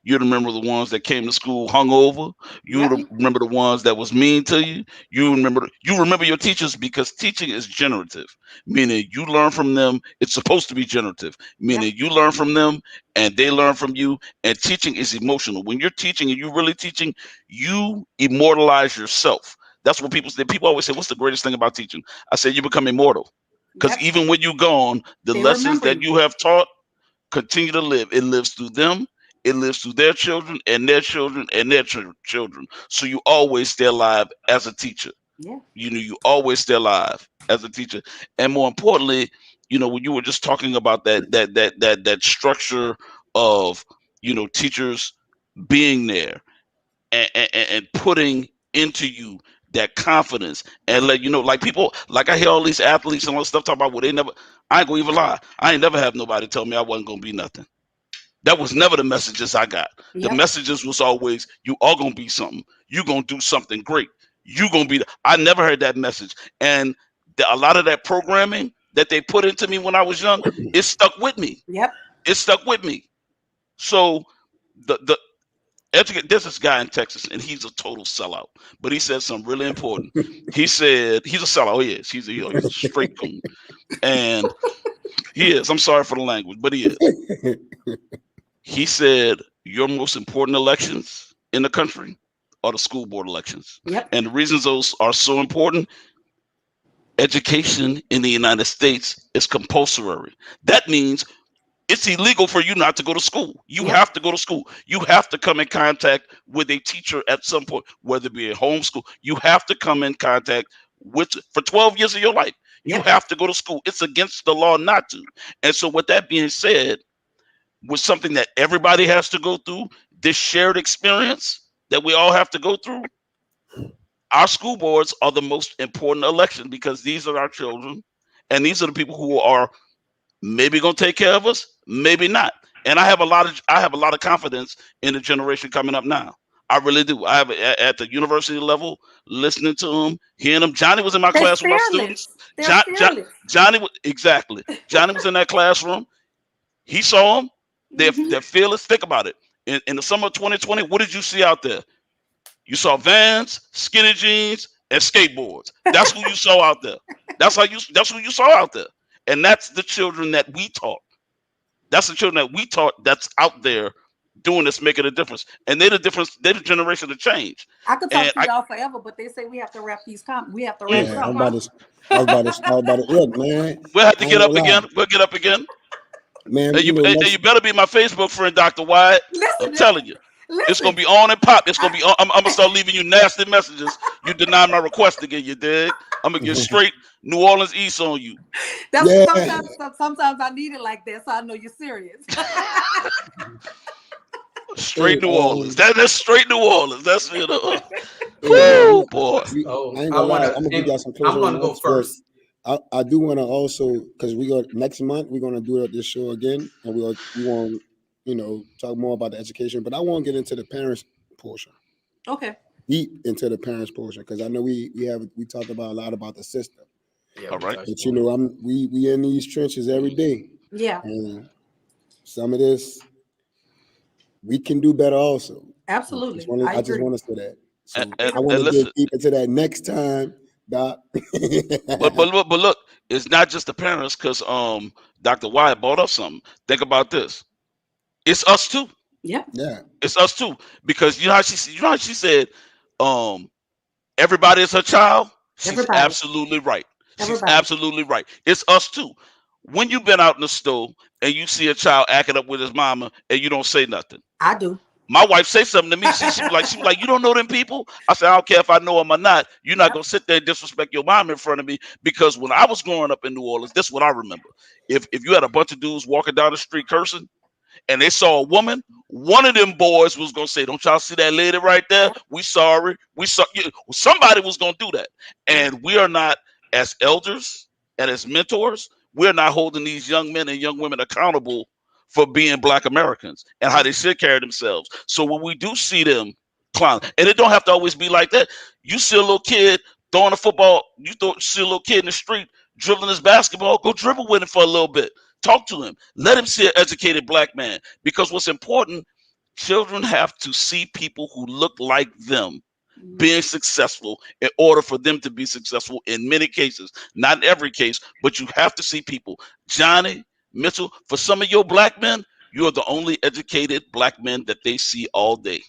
You remember the ones that came to school hungover. You remember the ones that was mean to you. You remember your teachers, because teaching is generative, meaning you learn from them. It's supposed to be generative, meaning you learn from them and they learn from you. And teaching is emotional. When you're teaching and you're really teaching, you immortalize yourself. That's what people say. People always say, what's the greatest thing about teaching? I say you become immortal, because even when you're gone, the lessons that you have taught continue to live. It lives through them. It lives through their children and their children and their children. So you always stay alive as a teacher. Yeah. You always stay alive as a teacher. And more importantly, when you were just talking about that structure of, teachers being there and putting into you that confidence, and let like people, like I hear all these athletes and all this stuff talk about, I ain't gonna even lie. I ain't never have nobody tell me I wasn't gonna be nothing. That was never the messages I got. The messages was always, you are going to be something. You're going to do something great. You're going to be. I never heard that message. And a lot of that programming that they put into me when I was young, it stuck with me. Yep. It stuck with me. So there's this guy in Texas, and he's a total sellout. But he said something really important. He said, he's a sellout. He is. He's a straight coon. And he is. I'm sorry for the language, but he is. He said, your most important elections in the country are the school board elections. Yep. And the reasons those are so important, education in the United States is compulsory. That means it's illegal for you not to go to school. You Yep. have to go to school. You have to come in contact with a teacher at some point, whether it be at homeschool. You have to come in contact with for 12 years of your life. You Yep. have to go to school. It's against the law not to. And so, with that being said, with something that everybody has to go through, this shared experience that we all have to go through, our school boards are the most important election because these are our children, and these are the people who are maybe gonna take care of us, maybe not. And I have a lot of confidence in the generation coming up now. I really do. I have at the university level, listening to them, hearing them. Johnny was in my They're class with my fearless. students. They're fearless. Exactly. Johnny was in that classroom. He saw them. Mhm. They're fearless. Think about it. In the summer of 2020, what did you see out there? You saw Vans, skinny jeans, and skateboards. That's who you saw out there. That's who you saw out there. And that's the children that we taught. That's the children that we taught that's out there doing this, making a difference. And they're the difference, they're the generation of change. I could And talk to y'all forever, but they say we have to wrap we have to wrap Yeah. it Yeah, up, huh? I was about to look, man. we'll have to I get ain't up gonna lie, again. We'll get up again. man. And You know, you better be my Facebook friend, Dr. Wyatt. I'm Listen, telling you. It's gonna listen. be on and pop. It's gonna be on. I'm gonna start leaving you nasty messages. You deny my request again, you dig? I'm gonna get straight New Orleans East on you. That's yeah, sometimes I need it like that, so I know you're serious. Straight hey, New Orleans. That's straight New Orleans. That's hey, man. whoo boy. I ain't I gonna lie. wanna, I'm gonna give and y'all some I'm closing gonna go remarks, but first. I do want to also, because we got next month we're gonna do this show again, and we want talk more about the education, but I want to get into the parents portion, Okay. deep into the parents portion, because I know we talked about a lot about the system, Yeah, All we right. touched but on it. we in these trenches every day, Yeah. and some of this we can do better also. Absolutely. I I just agree. want to say that. And, So and, I want and to dig listen, deep into that next time, Doc. but look, it's not just the parents, because Dr. Wyatt brought up something. Think about this. It's us too. Yeah. Yeah, It's us too. Because you know how she said, um, everybody is her child. She's Everybody. absolutely right. She's Everybody. absolutely right. It's us too. When you've been out in the store and you see a child acting up with his mama and you don't say nothing. I do. My wife say something to me. She be like, you don't know them people? I said, I don't care if I know them or not. You're not Yep. gonna sit there and disrespect your mom in front of me, because when I was growing up in New Orleans, this is what I remember. If you had a bunch of dudes walking down the street cursing and they saw a woman, one of them boys was gonna say, "Don't y'all see that lady right there? Yep. We sorry. We saw you." Somebody was gonna do that, Yep. and we are not, as elders and as mentors, we're not holding these young men and young women accountable for being Black Americans and how Yep. they should carry themselves. So when we do see them clown, and it don't have to always be like that. You see a little kid throwing a football, see a little kid in the street dribbling his basketball, go dribble with him for a little bit. Talk to him. Let him see an educated Black man. Because what's important, children have to see people who look like them Mhm. being successful in order for them to be successful in many cases. Not in every case, but you have to see people. Johnny, Mitchell, for some of your Black men, you are the only educated Black men that they see all day.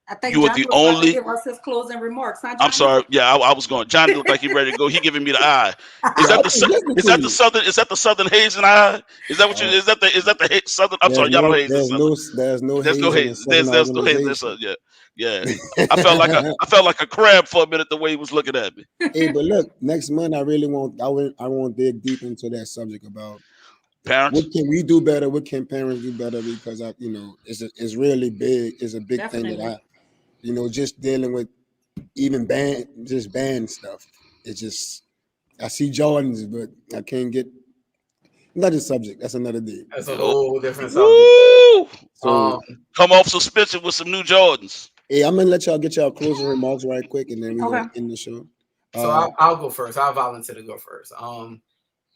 I think You are Johnny the was about to only. give us his closing remarks, huh, I'm Johnny? sorry. Yeah, I was going. Johnny looked like he ready to go. He giving me the eye. Is yeah. I that was listening is to that the you. southern? Is that the southern hazing eye? Is that what you? Uh, Is that the southern? I'm sorry, y'all don't haze in southern. there's no There's no hazing in haze. Southern There's no haze in organization. southern. Yeah, yeah. I felt like a crab for a minute the way he was looking at me. Hey, but look, next month I want to dig deep into that subject about what Parents. can we do better, what can parents do better, because it's really big. It's a big thing that Definitely. just dealing with even band stuff. It's just I see Jordans, but I can't get another subject. That's another day. That's a Oh, whole different subject. woo! So Um, Come off suspension with some new Jordans. hey, I'm gonna let y'all get y'all closing remarks right quick, and then we're Okay. gonna end the show. so Uh, I'll go first. I'll volunteer to go first.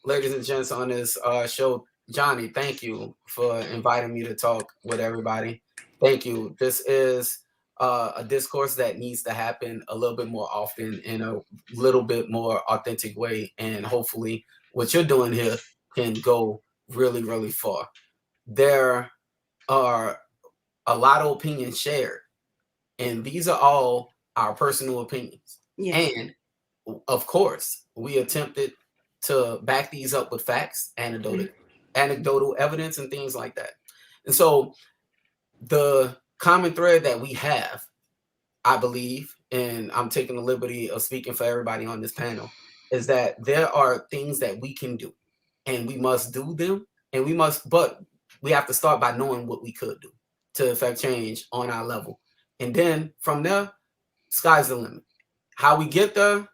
Ladies and gents on this show, Johnny, thank you for inviting me to talk with everybody. Thank you. This is a discourse that needs to happen a little bit more often in a little bit more authentic way. And hopefully what you're doing here can go really, really far. There are a lot of opinions shared, and these are all our personal opinions. Yeah. And of course, we attempted to back these up with facts, anecdotal evidence, and things like that. And so the common thread that we have, I believe, and I'm taking the liberty of speaking for everybody on this panel, is that there are things that we can do, and we must do them, but we have to start by knowing what we could do to affect change on our level. And then from there, sky's the limit. How we get there,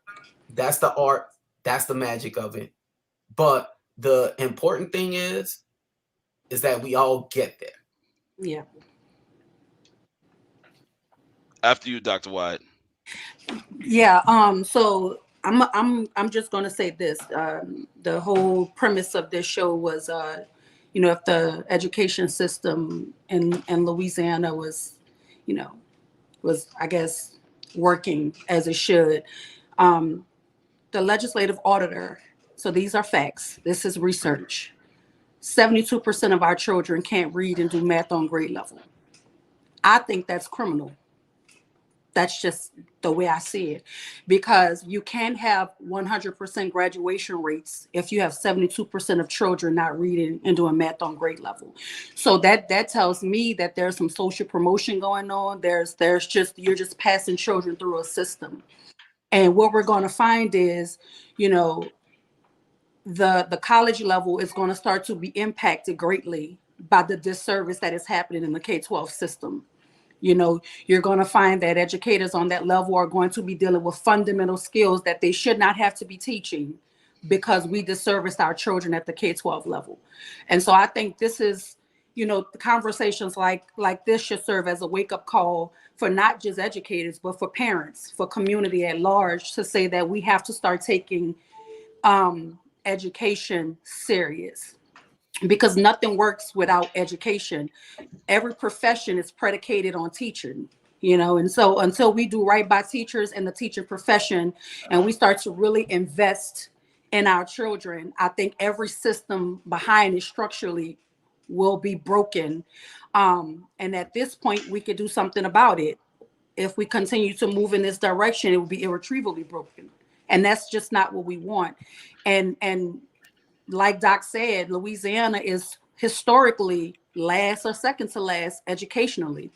that's the art, that's the magic of it. But the important thing is that we all get there. Yeah. After you, Dr. White. Yeah. So I'm just gonna say this. The whole premise of this show was, if the education system in Louisiana was, I guess, working as it should. The legislative auditor. So these are facts. This is research. 72% of our children can't read and do math on grade level. I think that's criminal. That's just the way I see it, because you can't have 100% graduation rates if you have 72% of children not reading and doing math on grade level. So that tells me that there's some social promotion going on. There's just, you're just passing children through a system. And what we're going to find is, the college level is going to start to be impacted greatly by the disservice that is happening in the K-12 system. You're going to find that educators on that level are going to be dealing with fundamental skills that they should not have to be teaching because we disserviced our children at the K-12 level. And so I think this is, the conversations like this should serve as a wake-up call for not just educators, but for parents, for community at large, to say that we have to start taking education serious, because nothing works without education. Every profession is predicated on teaching, and so until we do right by teachers and the teaching profession, and we start to really invest in our children, I think every system behind it structurally will be broken. And at this point, we could do something about it. If we continue to move in this direction, it will be irretrievably broken. And that's just not what we want. And like Doc said, Louisiana is historically last or second to last educationally.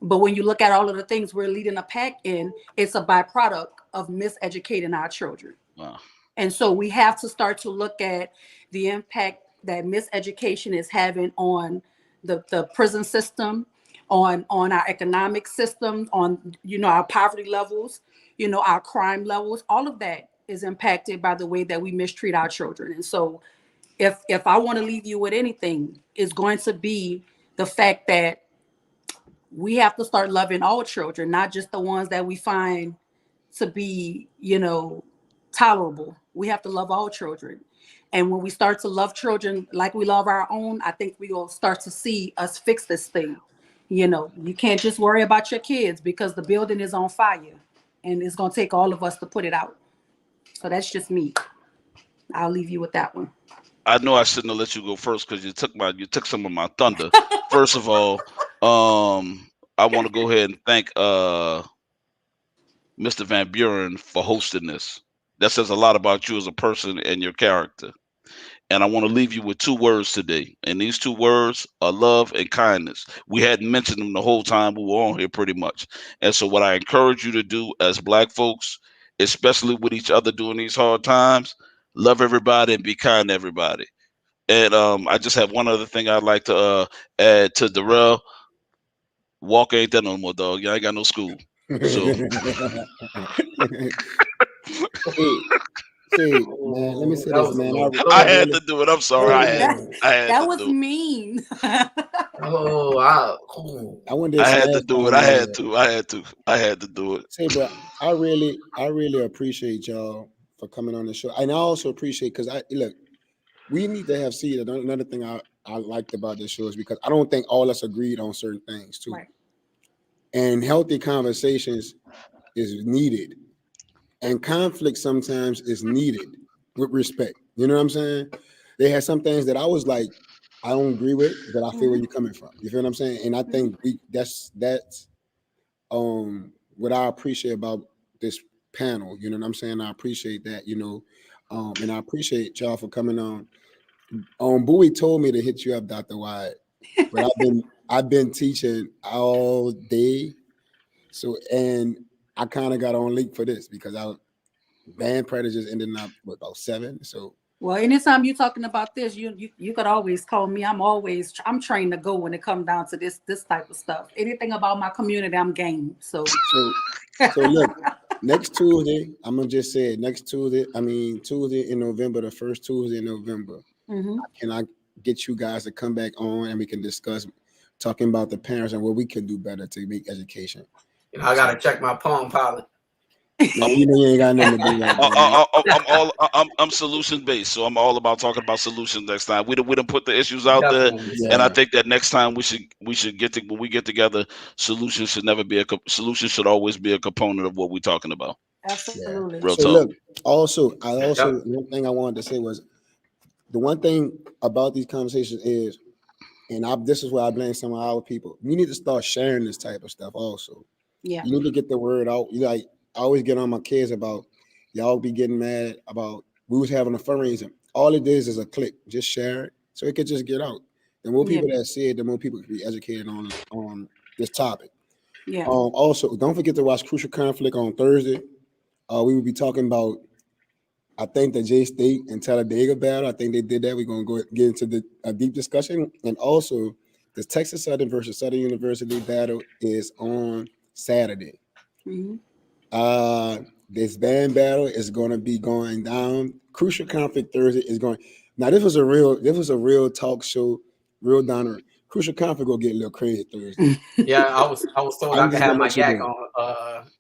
But when you look at all of the things we're leading a pack in, it's a byproduct of miseducating our children. Wow. And so we have to start to look at the impact that miseducation is having on the prison system, on our economic system, on, our poverty levels, our crime levels. All of that is impacted by the way that we mistreat our children. And so if I want to leave you with anything, it's going to be the fact that we have to start loving all children, not just the ones that we find to be, tolerable. We have to love all children. And when we start to love children like we love our own, I think we will start to see us fix this thing. You can't just worry about your kids because the building is on fire, and it's going to take all of us to put it out. So that's just me. I'll leave you with that one. I know I shouldn't have let you go first because you took some of my thunder. First of all, I want to go ahead and thank Mr. Van Buren for hosting this. That says a lot about you as a person and your character. And I want to leave you with two words today. And these two words are love and kindness. We hadn't mentioned them the whole time we were on here pretty much. And so what I encourage you to do as Black folks, especially with each other during these hard times, love everybody and be kind to everybody. And I just have one other thing I'd like to add to Darrell. Walk ain't that no more, dog. You ain't got no school. So See, man, let me say That this, was a man. little- I had to do it. I'm sorry. I had That to was do it. mean. I wanted to I had to smash do on it. I that. had to do it. Say, but I really appreciate y'all for coming on the show, and I also appreciate because look, we need to have see another thing I liked about this show is because I don't think all us agreed on certain things too, Right. and healthy conversations is needed, and conflict sometimes is needed with respect. You know what I'm saying? They had some things that I was like, I don't agree with, but I feel where you're coming from. You feel what I'm saying? And I think that's what I appreciate about this panel. You know what I'm saying? I appreciate that. And I appreciate y'all for coming on. Bowie told me to hit you up, Dr. Wyatt, but I've been teaching all day, so and I kind of got on late for this because band practice just ended up with about 7. So well, anytime you're talking about this, you could always call me. I'm trained to go when it comes down to this type of stuff. Anything about my community, I'm game. So look, next Tuesday, I'm gonna just say it. Next Tuesday, Tuesday in November, the first Tuesday in November. Can I get you guys to come back on and we can discuss talking about the parents and what we can do better to make education? I gotta check my Palm Pilot. Man, you ain't got nothing to do right now. I'm solution based, so I'm all about talking about solutions next time. We don't put the issues out there, and I think that next time we should when we get together, solutions should always be a component of what we're talking about. Absolutely. Real talk. Look, one thing I wanted to say was the one thing about these conversations is, and this is where I blame some of our people. We need to start sharing this type of stuff also. Yeah. You need to get the word out. I always get on my kids about y'all be getting mad about we was having a fundraiser. All it is a click. Just share it so it could just get out. The more people that see it, the more people can be educated on this topic. Yeah. Also, don't forget to watch Crucial Conflict on Thursday. We will be talking about, I think, the J State and Talladega battle. I think they did that. We're going to get into a deep discussion. And also, the Texas Southern versus Southern University battle is on Saturday. This band battle is going to be going down. Crucial Conflict Thursday is going. Now, this was a real talk show, real downer. Crucial Conflict will get a little crazy Thursday. Yeah, I was told I could have my yak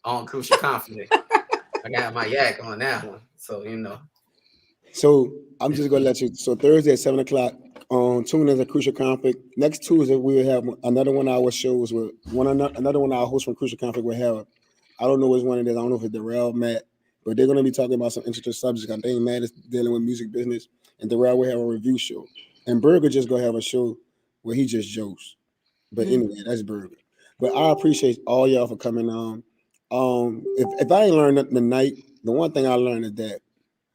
on Crucial Conflict. I got my yak on that one, so So I'm just gonna let you. So Thursday at 7:00 tune in to Crucial Conflict. Next Tuesday we will have another 1 hour shows with another 1 hour host from Crucial Conflict will have. I don't know which one it is. I don't know if it's Darrell, Matt, but they're gonna be talking about some interesting subjects. I think Matt is dealing with music business, and Darrell will have a review show. And Burger just gonna have a show where he just jokes. But anyway, that's Burger. But I appreciate all y'all for coming on. If I ain't learned nothing tonight, the one thing I learned is that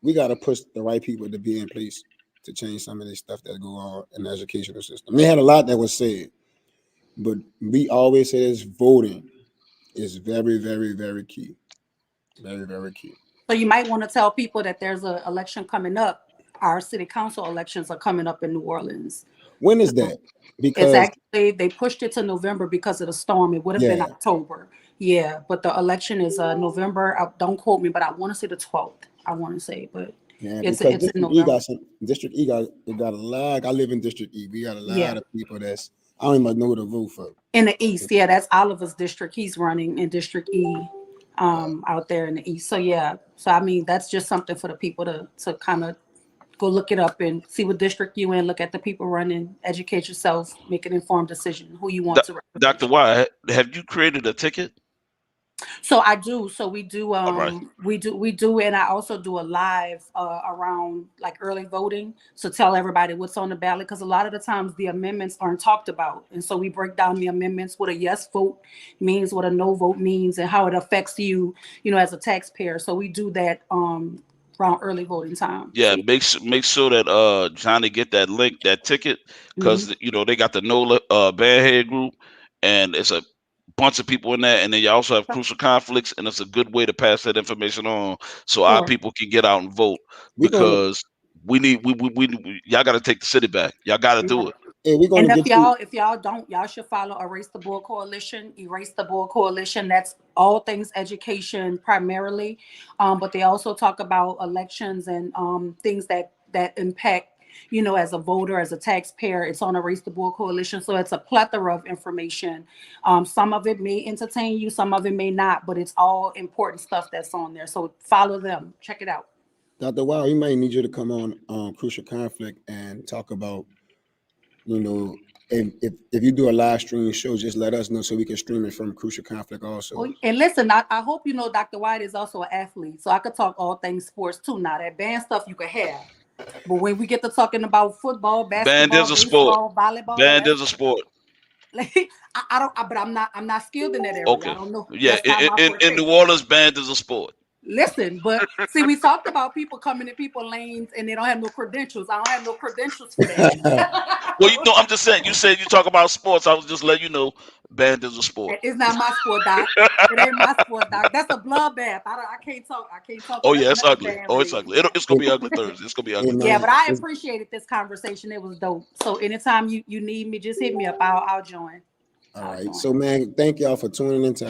we got to push the right people to be in place to change some of this stuff that go on in the educational system. They had a lot that was said, but we always say this: voting is very, very, very key. Very, very key. So you might want to tell people that there's an election coming up. Our city council elections are coming up in New Orleans. When is that? Because it's actually, they pushed it to November because of the storm. It would have been October. Yeah, but the election is November. Don't quote me, but I want to say the 12th. I want to say, but it's in November. District E got a lot. I live in District E. We got a lot of people I don't even know who to vote for. In the East, that's Oliver's district. He's running in District E, out there in the East. So that's just something for the people to kind of go look it up and see what district you in. Look at the people running. Educate yourself. Make an informed decision who you want to represent. Dr. Wyatt, have you created a ticket? So I do. So we do. We do, and I also do a live around like early voting to tell everybody what's on the ballot, because a lot of the times the amendments aren't talked about, and so we break down the amendments, what a yes vote means, what a no vote means, and how it affects you, as a taxpayer. So we do that around early voting time. Yeah, make sure that Johnny get that link, that ticket, because they got the NOLA bandhead group, and it's a bunch of people in there, and then you also have Crucial Conflicts, and it's a good way to pass that information on so our people can get out and vote, because we y'all got to take the city back. Y'all got to do it. Hey, and if y'all don't, y'all should follow Erase the Board Coalition. Erase the Board Coalition. That's all things education primarily, but they also talk about elections and things that impact, as a voter, as a taxpayer. It's on Erase the Board Coalition, so it's a plethora of information. Some of it may entertain you, some of it may not, but it's all important stuff that's on there. So follow them. Check it out. Dr. Wow, we might need you to come on Crucial Conflict and talk about. If you do a live stream show, just let us know so we can stream it from Crucial Conflict also. And listen, I hope Dr. White is also an athlete, so I could talk all things sports too. Now that band stuff you could have, but when we get to talking about football, basketball, band is a sport. Volleyball, band is a sport. Like, I don't, but I'm not skilled in that area. Okay. I don't know. Yeah. That's not my In forte. New Orleans, band is a sport. Listen, but see, we talked about people coming in people's lanes and they don't have no credentials. I don't have no credentials for that. Well, I'm just saying. You said you talk about sports. I was just letting you know, band is a sport. It's not my sport, Doc. It ain't my sport, Doc. That's a bloodbath. I can't talk. I can't talk. Oh That's yeah, it's another ugly. band Oh, it's related. ugly. It's gonna be ugly Thursday. It's gonna be ugly. Hey, Yeah, man, but I appreciated this conversation. It was dope. So anytime you need me, just hit me up. I'll join. all right. So, man, thank y'all for tuning into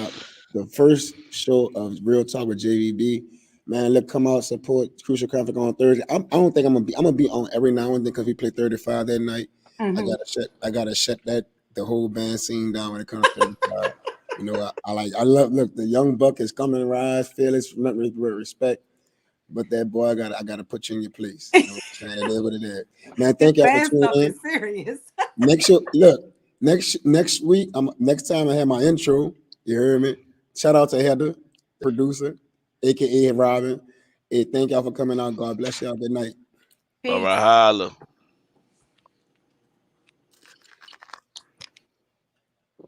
the first show of Real Talk with JVB. Man, look, come out, support Crucial Conflict on Thursday. I don't think I'm gonna be on every now and then because we play 35 that night. I gotta shut the whole band scene down when it comes to 35. You know, I love look, the young buck is coming to rise, fearless, nothing with respect. But that boy, I gotta put you in your place. You know what I'm saying? It is what it is. Man, thank y'all for tuning in. Serious. Next week, next time I have my intro, you heard me. Shout out to Heather, producer, aka Robin. Hey, thank y'all for coming out. God bless y'all. Good night. All right, holla.